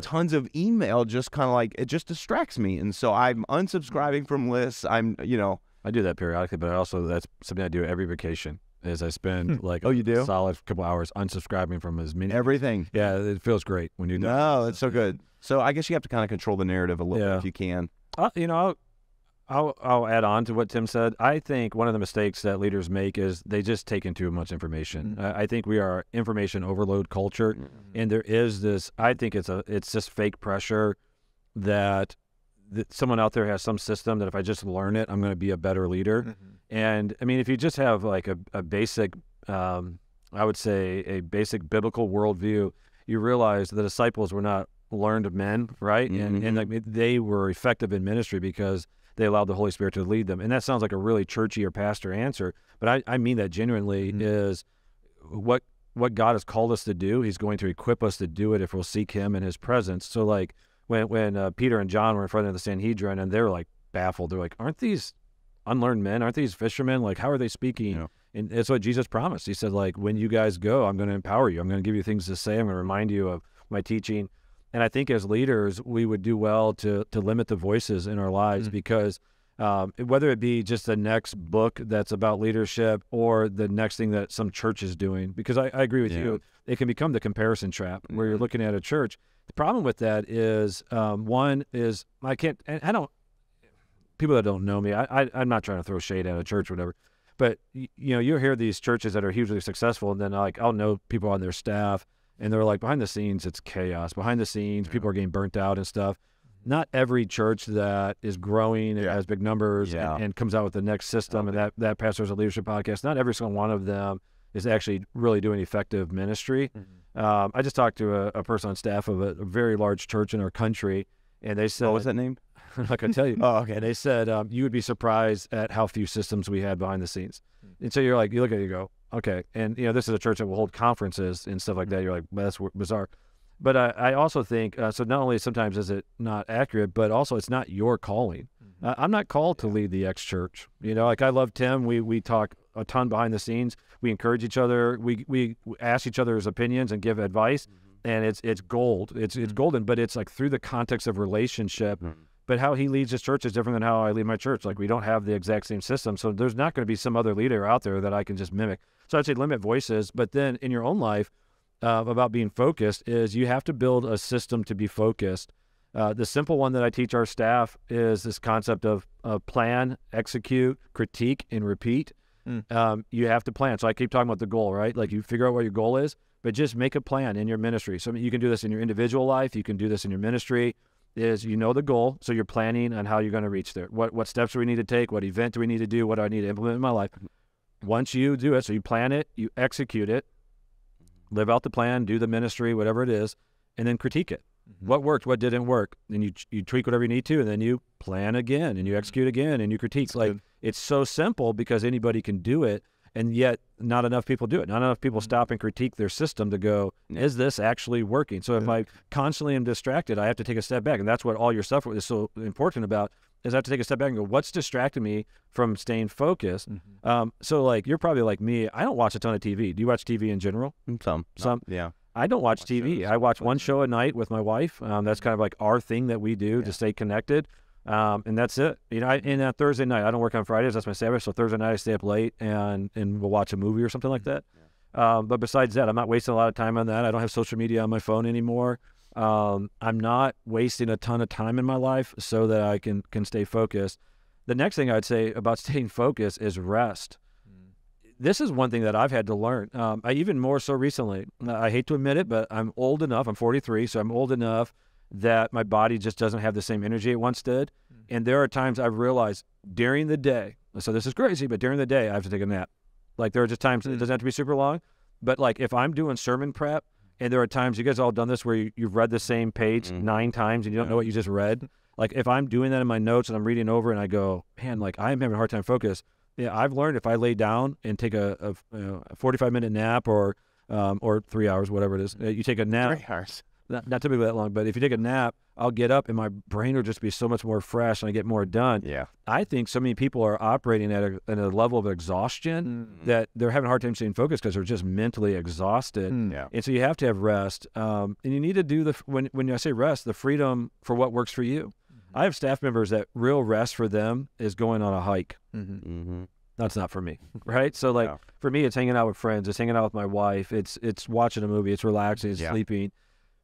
tons of email, just kind of like, it just distracts me. And so I'm unsubscribing from lists. I do that periodically, but that's something I do every vacation is I spend like you do? a solid couple hours unsubscribing from as many. Everything. Yeah, it feels great when you do. No, it's so good. So I guess you have to kind of control the narrative a little bit if you can. I'll add on to what Tim said. I think one of the mistakes that leaders make is they just take in too much information. I think we are information overload culture, and there is this. I think it's just fake pressure that someone out there has some system that if I just learn it, I'm going to be a better leader. And I mean, if you just have like a basic, I would say a basic biblical worldview, you realize the disciples were not learned men, right? And like they were effective in ministry because they allowed the Holy Spirit to lead them. And that sounds like a really churchy or pastor answer, but I mean that genuinely is what God has called us to do. He's going to equip us to do it if we'll seek Him and His presence. So like when Peter and John were in front of the Sanhedrin and they were like baffled, they're like, aren't these unlearned men? Aren't these fishermen? Like, how are they speaking? Yeah. And it's what Jesus promised. He said, like, when you guys go, I'm going to empower you. I'm going to give you things to say. I'm going to remind you of my teaching. And I think as leaders, we would do well to limit the voices in our lives because whether it be just the next book that's about leadership or the next thing that some church is doing, because I agree with you, it can become the comparison trap where you're looking at a church. The problem with that is, one is people that don't know me, I'm not trying to throw shade at a church or whatever, but you hear these churches that are hugely successful and then like I'll know people on their staff and they're like, behind the scenes, it's chaos. Behind the scenes, people are getting burnt out and stuff. Not every church that is growing, has big numbers, and comes out with the next system, and that pastor's a leadership podcast, not every single one of them is actually really doing effective ministry. I just talked to a person on staff of a very large church in our country, and they said... What was that name? I can tell you. Oh, okay. And they said, you would be surprised at how few systems we had behind the scenes. And so you're like, you look at it, you go, okay. And, this is a church that will hold conferences and stuff like that. You're like, well, that's bizarre. But I also think, so not only sometimes is it not accurate, but also it's not your calling. I'm not called to lead the X church. Like I love Tim. We talk a ton behind the scenes. We encourage each other. We ask each other's opinions and give advice. And it's gold. It's golden, but it's like through the context of relationship. But how he leads his church is different than how I lead my church. Like we don't have the exact same system. So there's not going to be some other leader out there that I can just mimic. So I'd say limit voices. But then in your own life, about being focused is you have to build a system to be focused. The simple one that I teach our staff is this concept of plan, execute, critique, and repeat. You have to plan. So I keep talking about the goal, right? Like you figure out what your goal is, but just make a plan in your ministry. So you can do this in your individual life. You can do this in your ministry. Is the goal, so you're planning on how you're going to reach there. What steps do we need to take? What event do we need to do? What do I need to implement in my life? Once you do it, so you plan it, you execute it, live out the plan, do the ministry, whatever it is, and then critique it. What worked? What didn't work? Then you tweak whatever you need to, and then you plan again, and you execute again, and you critique. It's so simple because anybody can do it. And yet not enough people do it. Not enough people stop and critique their system to go, is this actually working? So if I constantly am distracted, I have to take a step back. And that's what all your stuff is so important about, is I have to take a step back and go, what's distracting me from staying focused? So like, you're probably like me. I don't watch a ton of TV. Do you watch TV in general? Some. Yeah. I don't watch TV. I watch one show a night with my wife. That's kind of like our thing that we do to stay connected. And that's it. You know, and Thursday night, I don't work on Fridays. That's my Sabbath. So Thursday night, I stay up late and we'll watch a movie or something like that. But besides that, I'm not wasting a lot of time on that. I don't have social media on my phone anymore. I'm not wasting a ton of time in my life so that I can stay focused. The next thing I'd say about staying focused is rest. This is one thing that I've had to learn. I even more so recently. I hate to admit it, but I'm old enough. I'm 43, so I'm old enough that my body just doesn't have the same energy it once did. And there are times I've realized during the day, so this is crazy, but during the day I have to take a nap. Like there are just times, it doesn't have to be super long, but like if I'm doing sermon prep, and there are times, you guys all done this, where you've read the same page 9 times and you don't know what you just read. Like if I'm doing that in my notes and I'm reading over and I go, man, like I'm having a hard time focus. Yeah, I've learned if I lay down and take a 45-minute nap or 3 hours, whatever it is, you take a nap. 3 hours. Not typically that long, but if you take a nap, I'll get up and my brain will just be so much more fresh and I get more done. Yeah. I think so many people are operating at a level of exhaustion that they're having a hard time staying focused because they're just mentally exhausted. Yeah. And so you have to have rest. And you need to do when I say rest, the freedom for what works for you. I have staff members that real rest for them is going on a hike. That's not for me, right? So like for me, it's hanging out with friends, it's hanging out with my wife, it's watching a movie, it's relaxing, it's sleeping.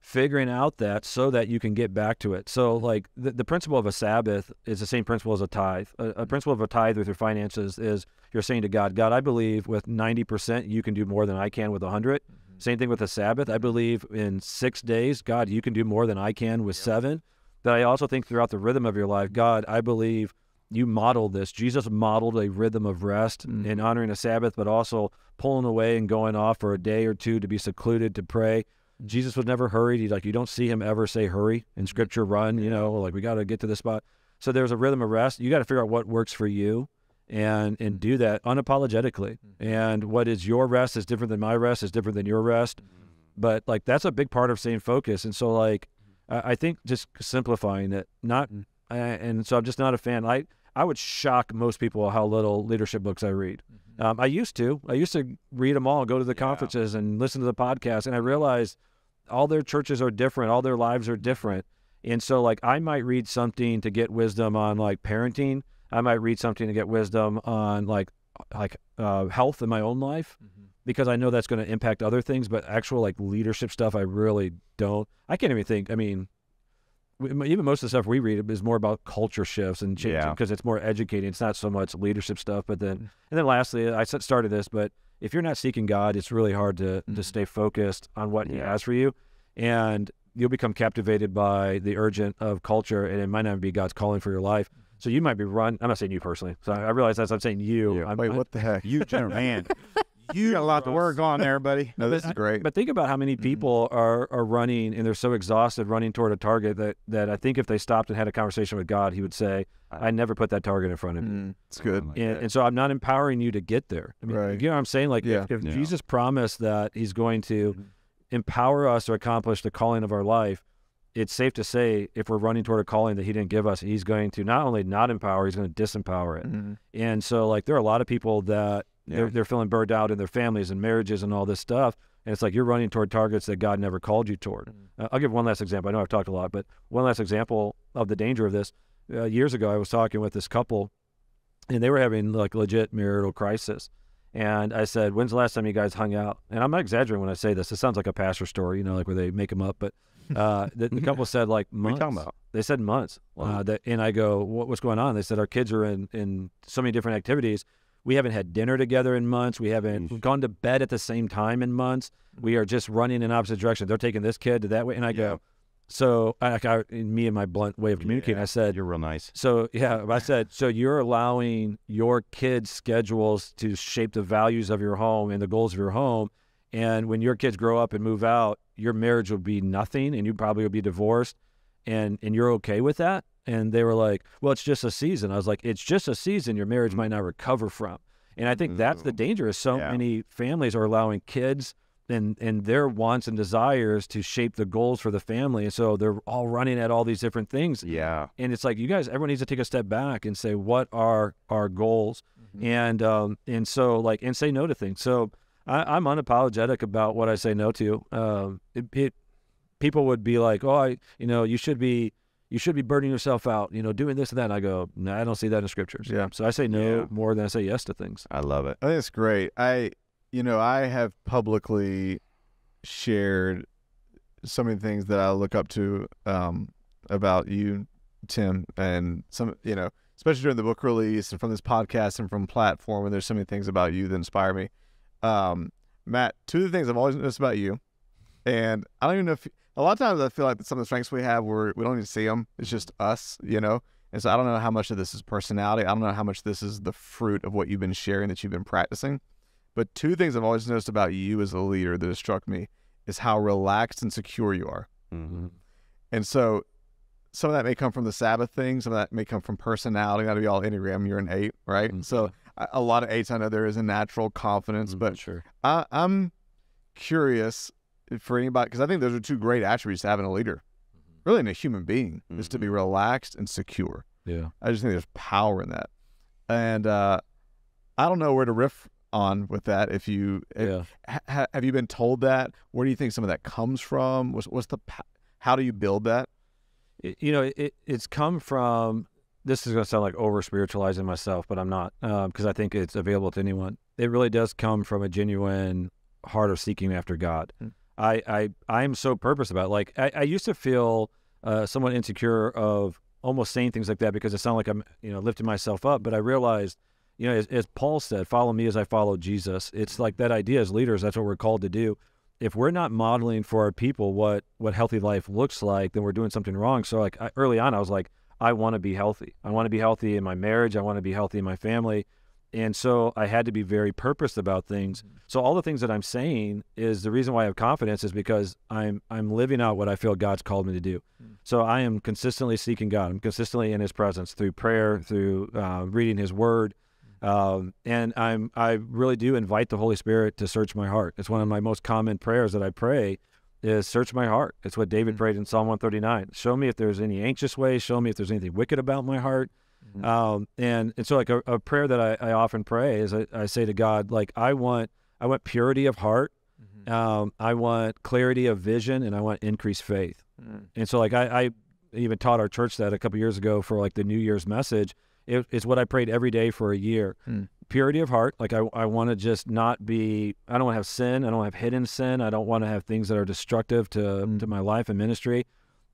Figuring out that so that you can get back to it. So like the principle of a Sabbath is the same principle as a tithe. A principle of a tithe with your finances is you're saying to God, God, I believe with 90% you can do more than I can with 100. Same thing with a Sabbath. I believe in 6 days, God, you can do more than I can with 7. But I also think throughout the rhythm of your life, God, I believe you modeled this. Jesus modeled a rhythm of rest and honoring a Sabbath, but also pulling away and going off for a day or two to be secluded, to pray. Jesus was never hurried. You don't see him ever say hurry in Scripture, run, like we got to get to this spot. So there's a rhythm of rest. You got to figure out what works for you and do that unapologetically. And what is your rest is different than my rest, is different than your rest. But like that's a big part of staying focused. And so like I think just simplifying it, and so I'm just not a fan. I would shock most people how little leadership books I read. I used to read them all, go to the conferences and listen to the podcast. And I realized all their churches are different. All their lives are different. And so like I might read something to get wisdom on like parenting. I might read something to get wisdom on like health in my own life because I know that's going to impact other things. But actual like leadership stuff, I really don't. I can't even think. I mean, even most of the stuff we read is more about culture shifts and changing because it's more educating. It's not so much leadership stuff. But then, and then lastly, I started this, but if you're not seeking God, it's really hard to stay focused on what He has for you, and you'll become captivated by the urgent of culture, and it might not be God's calling for your life. So you might be I'm not saying you personally. So I realize I'm saying you. Wait, what the heck? You general man. You got a lot to work on there, buddy. No, this is great. But think about how many people are running, and they're so exhausted running toward a target that I think if they stopped and had a conversation with God, He would say, I never put that target in front of you. It's good. And so I'm not empowering you to get there. I mean, you know what I'm saying? Like if Jesus promised that He's going to empower us to accomplish the calling of our life, it's safe to say if we're running toward a calling that He didn't give us, He's going to not only not empower, He's going to disempower it. And so like there are a lot of people that they're feeling burned out in their families and marriages and all this stuff. And it's like you're running toward targets that God never called you toward. I'll give one last example. I know I've talked a lot, but one last example of the danger of this. Years ago, I was talking with this couple, and they were having like legit marital crisis. And I said, when's the last time you guys hung out? And I'm not exaggerating when I say this. It sounds like a pastor story, like where they make them up. But the couple said like months. What are you talking about? They said months. And I go, what's going on? They said, our kids are in so many different activities. We haven't had dinner together in months. We haven't gone to bed at the same time in months. We are just running in opposite directions. They're taking this kid to that way. And I go, so in me and my blunt way of communicating, I said, you're real nice. So I said, so you're allowing your kids' schedules to shape the values of your home and the goals of your home. And when your kids grow up and move out, your marriage will be nothing and you probably will be divorced. And you're okay with that? And they were like, well, it's just a season. I was like, it's just a season your marriage might not recover from. And I think that's the danger is so many families are allowing kids and their wants and desires to shape the goals for the family. And so they're all running at all these different things. Yeah. And it's like, you guys, everyone needs to take a step back and say, what are our goals? And so like, and say no to things. So I'm unapologetic about what I say no to. People would be like, oh, you should be burning yourself out, doing this and that. And I go, no, I don't see that in the scriptures. Yeah. So I say no more than I say yes to things. I love it. I think it's great. I have publicly shared so many things that I look up to about you, Tim, and some, especially during the book release and from this podcast and from platform, and there's so many things about you that inspire me. Matt, two of the things I've always noticed about you, and I don't even know if a lot of times I feel like some of the strengths we have, we don't even see them. It's just us, and so I don't know how much of this is personality. I don't know how much this is the fruit of what you've been sharing, that you've been practicing. But two things I've always noticed about you as a leader that has struck me is how relaxed and secure you are. Mm-hmm. And so some of that may come from the Sabbath thing. Some of that may come from personality. Not to be all Enneagram. You're an 8, right? Mm-hmm. So a lot of 8s, I know there is a natural confidence. But sure. I'm curious for anybody, because I think those are two great attributes to have in a leader, really in a human being, is to be relaxed and secure. Yeah. I just think there's power in that. And I don't know where to riff on with that. Have you been told that? Where do you think some of that comes from? How do you build that? It's come from, this is going to sound like over spiritualizing myself, but I'm not, because I think it's available to anyone. It really does come from a genuine heart of seeking after God. I'm so purpose about it. Like I used to feel somewhat insecure of almost saying things like that because it sounded like I'm lifting myself up, but I realized, as Paul said, follow me as I follow Jesus. It's like that idea as leaders, that's what we're called to do. If we're not modeling for our people what healthy life looks like, then we're doing something wrong. So like early on, I was like, I want to be healthy. I want to be healthy in my marriage. I want to be healthy in my family. And so I had to be very purposed about things. So all the things that I'm saying is the reason why I have confidence is because I'm living out what I feel God's called me to do. So I am consistently seeking God. I'm consistently in his presence through prayer, through reading his word. And I really do invite the Holy Spirit to search my heart. It's one of my most common prayers that I pray is search my heart. It's what David prayed in Psalm 139. Show me if there's any anxious way. Show me if there's anything wicked about my heart. And so like a prayer that I often pray is I say to God, like, I want purity of heart. I want clarity of vision, and I want increased faith. And so like I even taught our church that a couple years ago for like the New Year's message. It's what I prayed every day for a year. Purity of heart. Like I want to just not be, I don't want to have sin. I don't have hidden sin. I don't want to have things that are destructive to my life and ministry.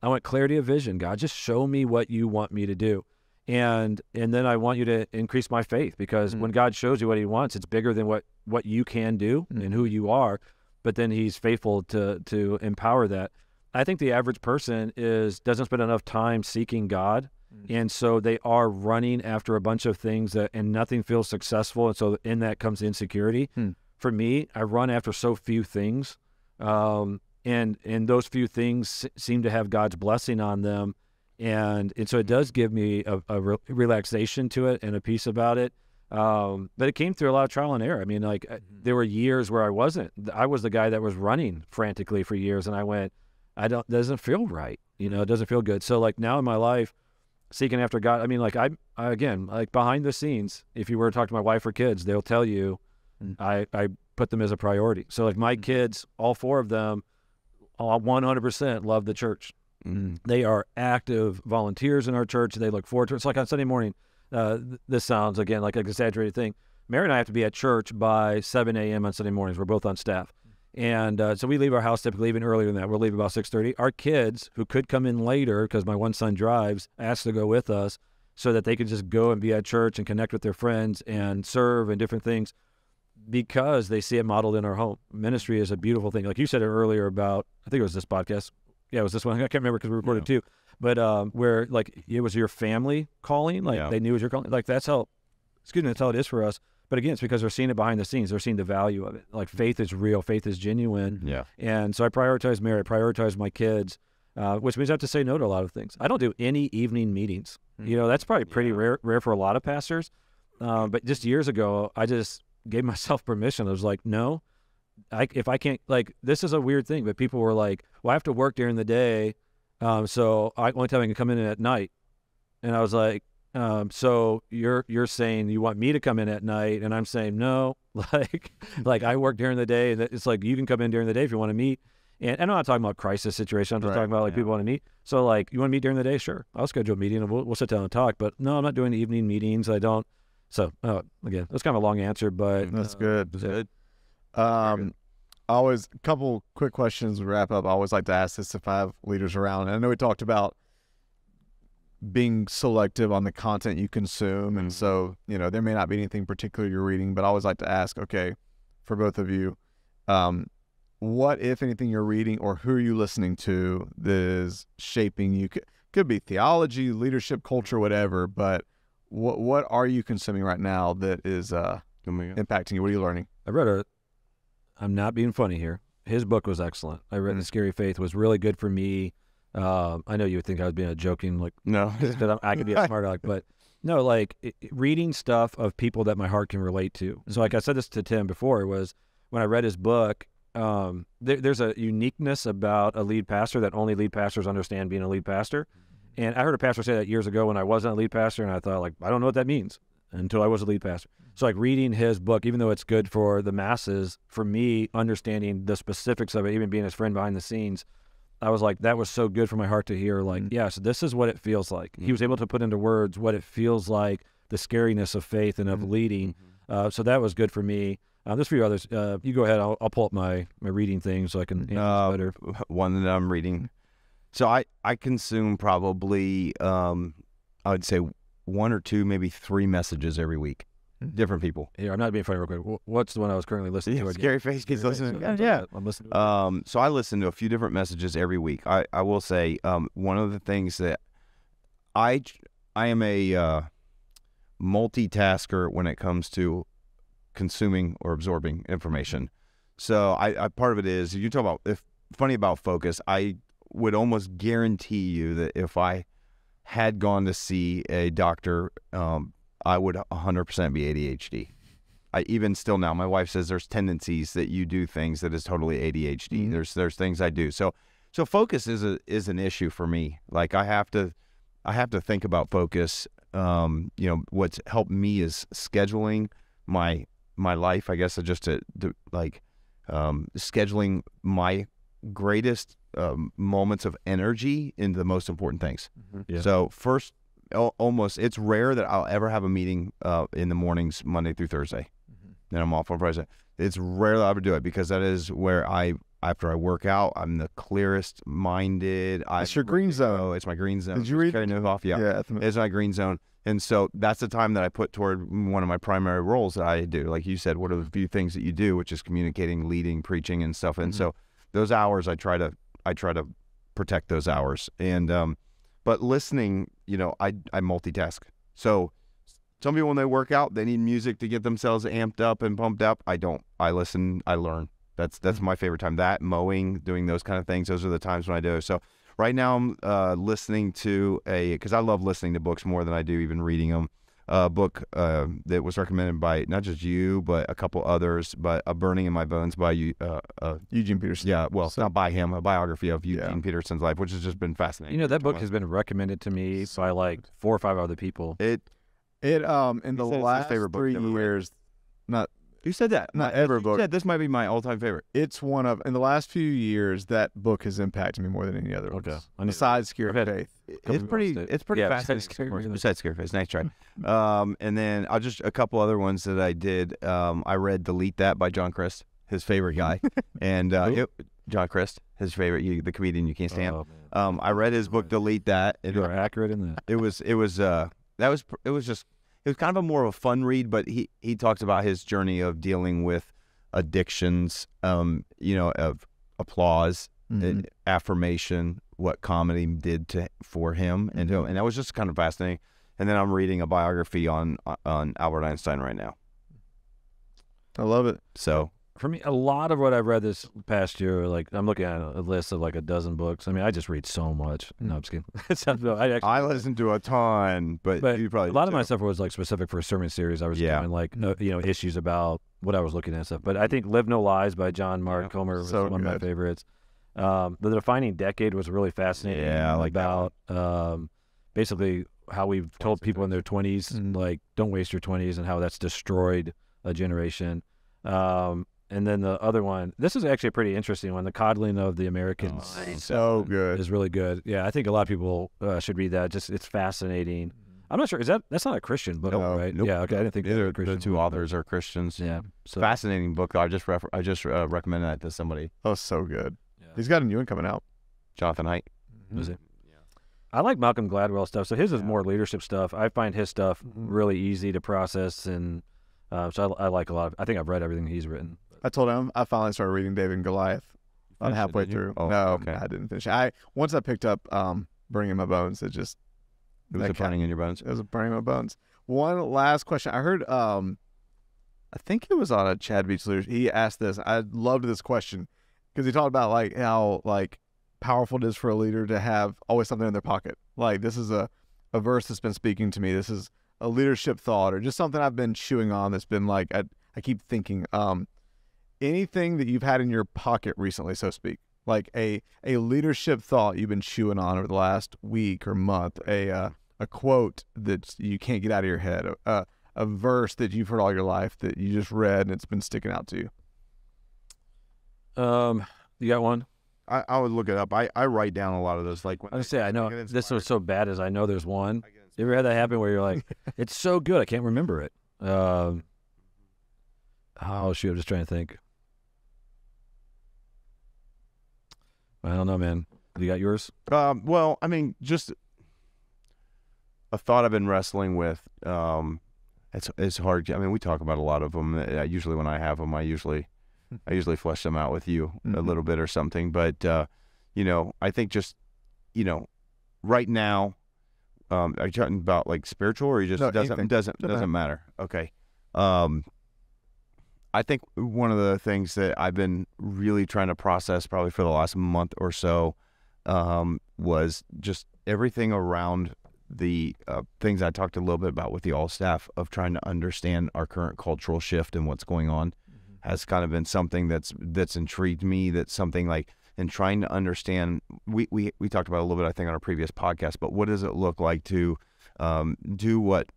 I want clarity of vision. God, just show me what you want me to do. And then I want you to increase my faith, because when God shows you what he wants, it's bigger than what you can do and who you are, but then he's faithful to empower that. I think the average person doesn't spend enough time seeking God, and so they are running after a bunch of things and nothing feels successful, and so in that comes insecurity. For me, I run after so few things, and those few things seem to have God's blessing on them. And so it does give me a relaxation to it and a peace about it. But it came through a lot of trial and error. I mean, like there were years where I wasn't. I was the guy that was running frantically for years, and I went, it doesn't feel right. It doesn't feel good. So like now in my life, seeking after God, I mean, like I again, like behind the scenes, if you were to talk to my wife or kids, they'll tell you I put them as a priority. So like my kids, all 4 of them, 100% love the church. They are active volunteers in our church. They look forward to it. It's like on Sunday morning, this sounds, again, like an exaggerated thing. Mary and I have to be at church by 7 a.m. on Sunday mornings. We're both on staff. And so we leave our house typically even earlier than that. We'll leave about 6:30. Our kids, who could come in later because my one son drives, asked to go with us so that they could just go and be at church and connect with their friends and serve and different things, because they see it modeled in our home. Ministry is a beautiful thing. Like you said earlier about, I think it was this podcast. Yeah, it was this one. I can't remember because we recorded 2. But where like it was your family calling, like they knew it was your calling. Like that's how it is for us. But again, it's because they're seeing it behind the scenes. They're seeing the value of it. Like faith is real. Faith is genuine. Yeah. And so I prioritize Mary. I prioritize my kids, which means I have to say no to a lot of things. I don't do any evening meetings. That's probably pretty rare for a lot of pastors. But just years ago, I just gave myself permission. I was like, no, if I can't, like, this is a weird thing, but people were like, well, I have to work during the day. So only time I can come in at night. And I was like, so you're saying you want me to come in at night, and I'm saying no, like I work during the day, and it's like you can come in during the day if you want to meet. And I'm not talking about crisis situation. I'm just talking about like people want to meet. So like, you want to meet during the day? Sure, I'll schedule a meeting and we'll sit down and talk. But no, I'm not doing evening meetings. I don't. So again, that's kind of a long answer, but that's good. That's good. Always a couple quick questions to wrap up. I always like to ask this if I have leaders around. And I know we talked about being selective on the content you consume, and so there may not be anything particular you're reading, but I always like to ask, okay, for both of you, what, if anything, you're reading or who are you listening to that is shaping you? Could be theology, leadership, culture, whatever, but what are you consuming right now that is impacting you? What are you learning? I read I'm not being funny here. His book was excellent. I read The Scary Faith, was really good for me. I know you would think I was being a joking, like, no, I could be a smart aleck, but no, like reading stuff of people that my heart can relate to. So like I said this to Tim before, was when I read his book, there's a uniqueness about a lead pastor that only lead pastors understand being a lead pastor. And I heard a pastor say that years ago when I wasn't a lead pastor, and I thought, like, I don't know what that means until I was a lead pastor. So like reading his book, even though it's good for the masses, for me, understanding the specifics of it, even being his friend behind the scenes, I was like, that was so good for my heart to hear, like, yeah, so this is what it feels like. He was able to put into words what it feels like, the scariness of faith and of leading. So that was good for me. There's a few others. You go ahead. I'll pull up my reading thing so I can answer better. One that I'm reading. So I consume probably, I would say 1 or 2, maybe 3 messages every week. Different people. Here, I'm not being funny real quick. What's the one I was currently listening to? Scary Face. He's listening. Yeah, I'm listening to So I listen to a few different messages every week. I will say one of the things that I am a multitasker when it comes to consuming or absorbing information. So I part of it is, you talk about funny about focus. I would almost guarantee you that if I had gone to see a doctor, I would 100% be ADHD. Even still now, my wife says there's tendencies that you do things that is totally ADHD. There's things I do. So focus is an issue for me. Like I have to think about focus. What's helped me is scheduling my life. I guess just to scheduling my greatest moments of energy into the most important things. Yeah. So first, almost, it's rare that I'll ever have a meeting in the mornings, Monday through Thursday. Then I'm off on Friday. It's rare that I ever do it because that is where after I work out, I'm the clearest minded. It's your green zone. It's my green zone. Did you read it off? Yeah. It's my green zone. And so that's the time that I put toward one of my primary roles that I do. Like you said, what are the few things that you do, which is communicating, leading, preaching, and stuff. And so those hours, I try to protect those hours. And but listening, I multitask. So some people, when they work out, they need music to get themselves amped up and pumped up. I don't. I listen. I learn. That's my favorite time. That, mowing, doing those kind of things. Those are the times when I do. So right now I'm listening to because I love listening to books more than I do even reading them. A book that was recommended by not just you, but a couple others, but A Burning in My Bones by Eugene Peterson. Yeah, well, not by him, a biography of Eugene Peterson's life, which has just been fascinating. That book has been recommended to me by like 4 or 5 other people. In the last 3 years, not you said that, not ever book. You said this might be my all-time favorite. It's one of, in the last few years, that book has impacted me more than any other. Okay. Besides Scary Faith. It's pretty fascinating. Besides Scary Face. Nice try. And then a couple other ones that I did. I read Delete That by John Crist, his favorite guy. And John Crist, his favorite, the comedian you can't stand. I read his book Delete That. You are accurate in that. It was kind of more of a fun read, but he talks about his journey of dealing with addictions, of applause, affirmation, what comedy did for him, and that was just kind of fascinating. And then I'm reading a biography on Albert Einstein right now. I love it. So For me, a lot of what I've read this past year, like I'm looking at a list of like a dozen books. I mean, I just read so much. No, I'm just kidding. It sounds, no, I listen to a ton, but you probably a lot of my stuff was like specific for a sermon series. I was doing like issues about what I was looking at and stuff. But I think "Live No Lies" by John Mark Comer was one of my favorites. The Defining Decade was really fascinating. Yeah, I like about basically how we've told people in their 20s, like, don't waste your 20s, and how that's destroyed a generation. And then the other one, this is actually a pretty interesting one, The Coddling of the Americans. So good. Is really good. Yeah, I think a lot of people should read that. Just, it's fascinating. I'm not sure. That's not a Christian book, right? Nope. Yeah, okay. I didn't think either. The two authors are Christians. Yeah. So. Fascinating book. I just recommended that to somebody. Oh, so good. Yeah. He's got a new one coming out. Jonathan Haidt. Is it? Yeah. I like Malcolm Gladwell stuff. So his is more leadership stuff. I find his stuff really easy to process, and so I like a lot of. I think I've read everything he's written. I told him I finally started reading David and Goliath. About halfway through. Oh, no, okay. I didn't finish. Once I picked up Burning in My Bones, it was Burning in Your Bones. It was Burning in My Bones. One last question. I heard I think it was on a Chad Beach Leaders. He asked this. I loved this question because he talked about like how like powerful it is for a leader to have always something in their pocket. Like, this is a verse that's been speaking to me. This is a leadership thought, or just something I've been chewing on that's been like I keep thinking. Anything that you've had in your pocket recently, so to speak, like a leadership thought you've been chewing on over the last week or month, a quote that you can't get out of your head, a verse that you've heard all your life that you just read and it's been sticking out to you. You got one? I would look it up. I write down a lot of those. Like, I know this was so bad as I know there's one. You ever had that happen where you're like, it's so good I can't remember it? Oh shoot, I'm just trying to think. I don't know, man. You got yours? Well, I mean, just a thought I've been wrestling with. It's hard. I mean, we talk about a lot of them. Usually when I have them, I usually flesh them out with you a little bit or something. But I think just right now, are you talking about like spiritual, or you just doesn't matter? Okay. I think one of the things that I've been really trying to process probably for the last month or so was just everything around the things I talked a little bit about with the all staff of trying to understand our current cultural shift and what's going on has kind of been something that's intrigued me. That's something like, and trying to understand, we talked about a little bit, I think, on our previous podcast, but what does it look like to do what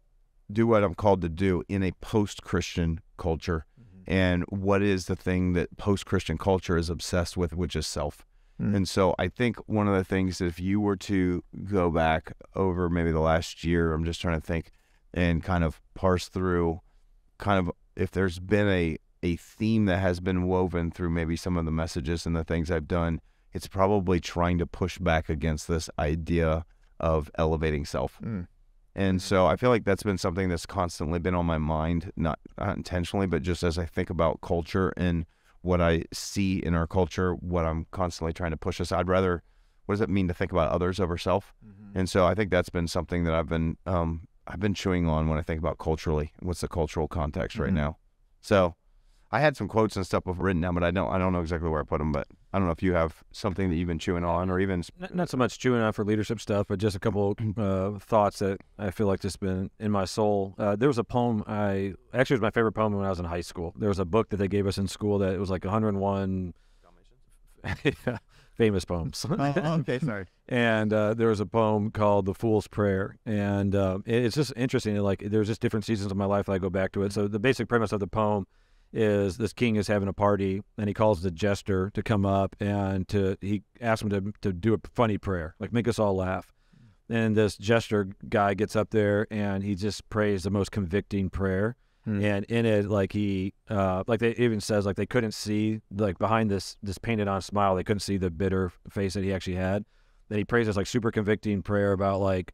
I'm called to do in a post-Christian culture? And what is the thing that post-Christian culture is obsessed with, which is self. And so I think one of the things that if you were to go back over maybe the last year, I'm just trying to think and kind of parse through kind of if there's been a theme that has been woven through maybe some of the messages and the things I've done, it's probably trying to push back against this idea of elevating self. And so I feel like that's been something that's constantly been on my mind, not intentionally, but just as I think about culture and what I see in our culture, what I'm constantly trying to push aside. Rather, what does it mean to think about others over self? And so I think that's been something that I've been chewing on when I think about culturally. What's the cultural context right now? So I had some quotes and stuff written down, but I don't know exactly where I put them. But I don't know if you have something that you've been chewing on, or even not so much chewing on for leadership stuff, but just a couple thoughts that I feel like just been in my soul. There was a poem it was my favorite poem when I was in high school. There was a book that they gave us in school that it was like 101 famous poems. Okay, sorry. And there was a poem called "The Fool's Prayer," and it's just interesting. Like, there's just different seasons of my life that I go back to it. So the basic premise of the poem is this king is having a party, and he calls the jester to come up, and he asks him to do a funny prayer, like make us all laugh. And this jester guy gets up there, and he just prays the most convicting prayer. And in it, like like they even says, like they couldn't see, like behind this painted on smile, they couldn't see the bitter face that he actually had. Then he prays this like super convicting prayer about like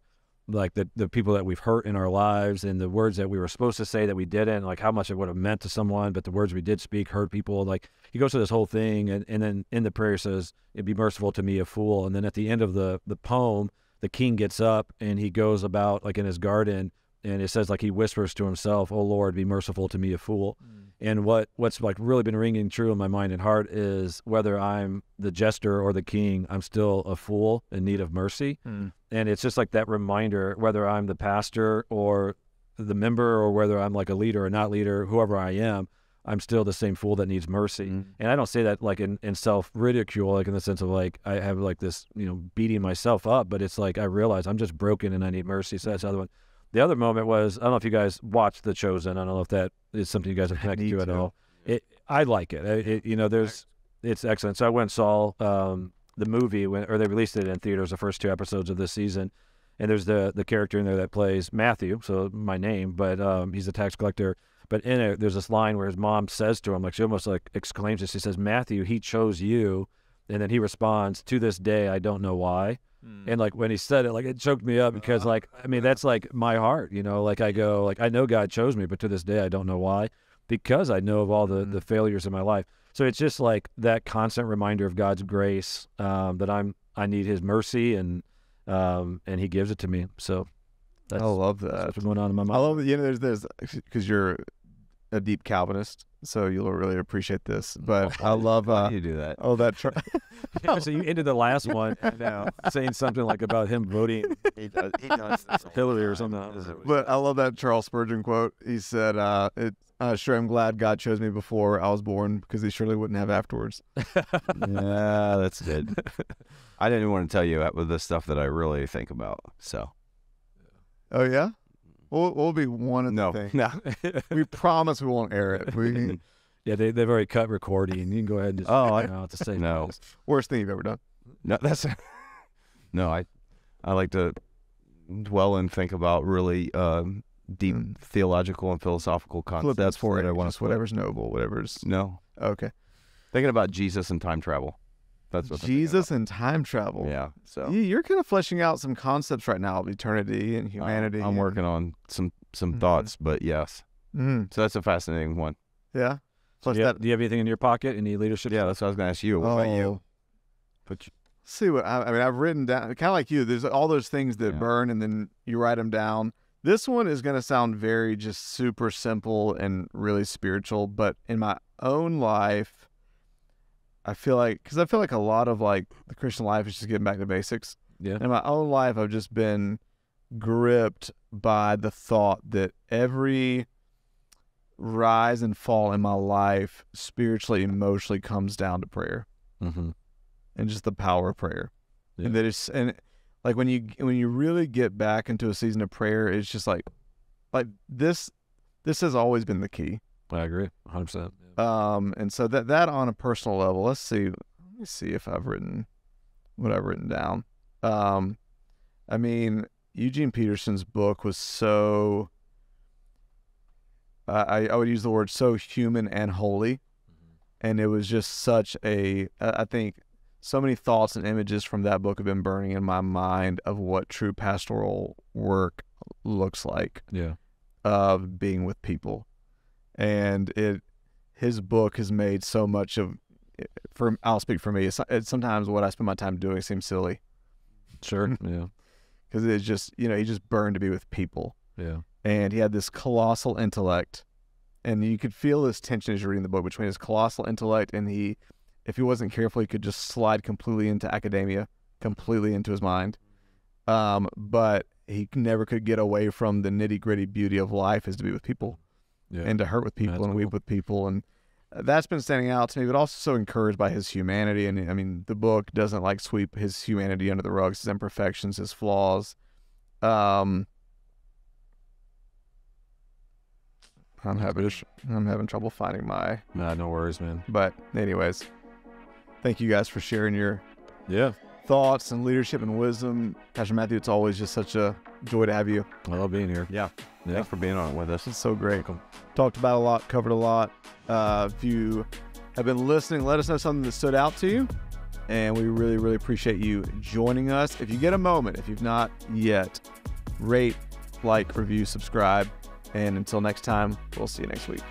the people that we've hurt in our lives, and the words that we were supposed to say that we didn't, like how much it would have meant to someone, but the words we did speak hurt people. Like, he goes through this whole thing, and then in the prayer says, "It'd be merciful to me, a fool." And then at the end of the poem, the king gets up and he goes about like in his garden, and it says like he whispers to himself, "Oh Lord, be merciful to me, a fool." And what's like really been ringing true in my mind and heart is whether I'm the jester or the king, I'm still a fool in need of mercy. And it's just like that reminder, whether I'm the pastor or the member, or whether I'm like a leader or not leader, whoever I am, I'm still the same fool that needs mercy. And I don't say that like in self-ridicule, like in the sense of like I have like this, beating myself up, but it's like I realize I'm just broken and I need mercy. So that's the other one. The other moment was, I don't know if you guys watched The Chosen. I don't know if that is something you guys are connected to at all. I like it. It's excellent. So I went and saw the movie they released it in theaters, the first 2 episodes of this season. And there's the character in there that plays Matthew, so my name, but he's a tax collector. But in it, there's this line where his mom says to him, like she almost like exclaims this. She says, "Matthew, he chose you." And then he responds, "To this day, I don't know why." And like when he said it, like it choked me up because like, I mean, that's like my heart, like I go, like, I know God chose me, but to this day, I don't know why, because I know of all the failures in my life. So it's just like that constant reminder of God's grace, that I need his mercy, and he gives it to me. So I love that. That's what's going on in my mind. I love that, there's because you're a deep Calvinist, so you'll really appreciate this. But I love Why do you do that? Oh, that so you ended the last one saying something like about him voting He does Hillary or something. But I love that Charles Spurgeon quote. He said, "Sure, I'm glad God chose me before I was born, because he surely wouldn't have afterwards." Yeah, that's good. I didn't want to tell you with the stuff that I really think about. So. Oh yeah. We'll be one of the things. No. We promise we won't air it. Yeah, they've already cut recording. You can go ahead and just to say no. Worst thing you've ever done. No, that's no. I like to dwell and think about really deep theological and philosophical concepts. That's for it. I want to whatever's noble, whatever's Okay. Thinking about Jesus and time travel. That's what Jesus and time travel. Yeah. So you're kind of fleshing out some concepts right now of eternity and humanity. I'm working on some thoughts, but yes. So that's a fascinating one. Yeah. Plus do you have anything in your pocket? Any leadership? Yeah, that's what I was going to ask you. What about you? See what I mean. I've written down, kind of like you. There's all those things that burn, and then you write them down. This one is going to sound very just super simple and really spiritual, but in my own life, I feel like a lot of like the Christian life is just getting back to basics. Yeah. In my own life, I've just been gripped by the thought that every rise and fall in my life, spiritually, emotionally, comes down to prayer, and just the power of prayer. Yeah. And like when you really get back into a season of prayer, it's just like this has always been the key. I agree, 100%. And so that on a personal level, let me see if I've written what I've written down. I mean, Eugene Peterson's book was so, I would use the word so human and holy. And it was just such I think so many thoughts and images from that book have been burning in my mind of what true pastoral work looks like. Yeah. Of being with people. And his book has made so much of, I'll speak for me, it's sometimes what I spend my time doing seems silly. Sure, yeah. Because it's just, he just burned to be with people. Yeah. And he had this colossal intellect. And you could feel this tension as you're reading the book between his colossal intellect and if he wasn't careful, he could just slide completely into academia, completely into his mind. But he never could get away from the nitty-gritty beauty of life is to be with people. Yeah. And to hurt with people and weep with people. And that's been standing out to me, but also so encouraged by his humanity. And I mean, the book doesn't like sweep his humanity under the rug, his imperfections, his flaws. I'm having trouble finding my... Nah, no worries, man. But anyways, thank you guys for sharing your thoughts and leadership and wisdom. Pastor Matthew, it's always just such a joy to have you. I love being here. Yeah. Thanks for being on it with us. It's so great. Talked about a lot, covered a lot. If you have been listening, let us know something that stood out to you. And we really, really appreciate you joining us. If you get a moment, if you've not yet, rate, like, review, subscribe. And until next time, we'll see you next week.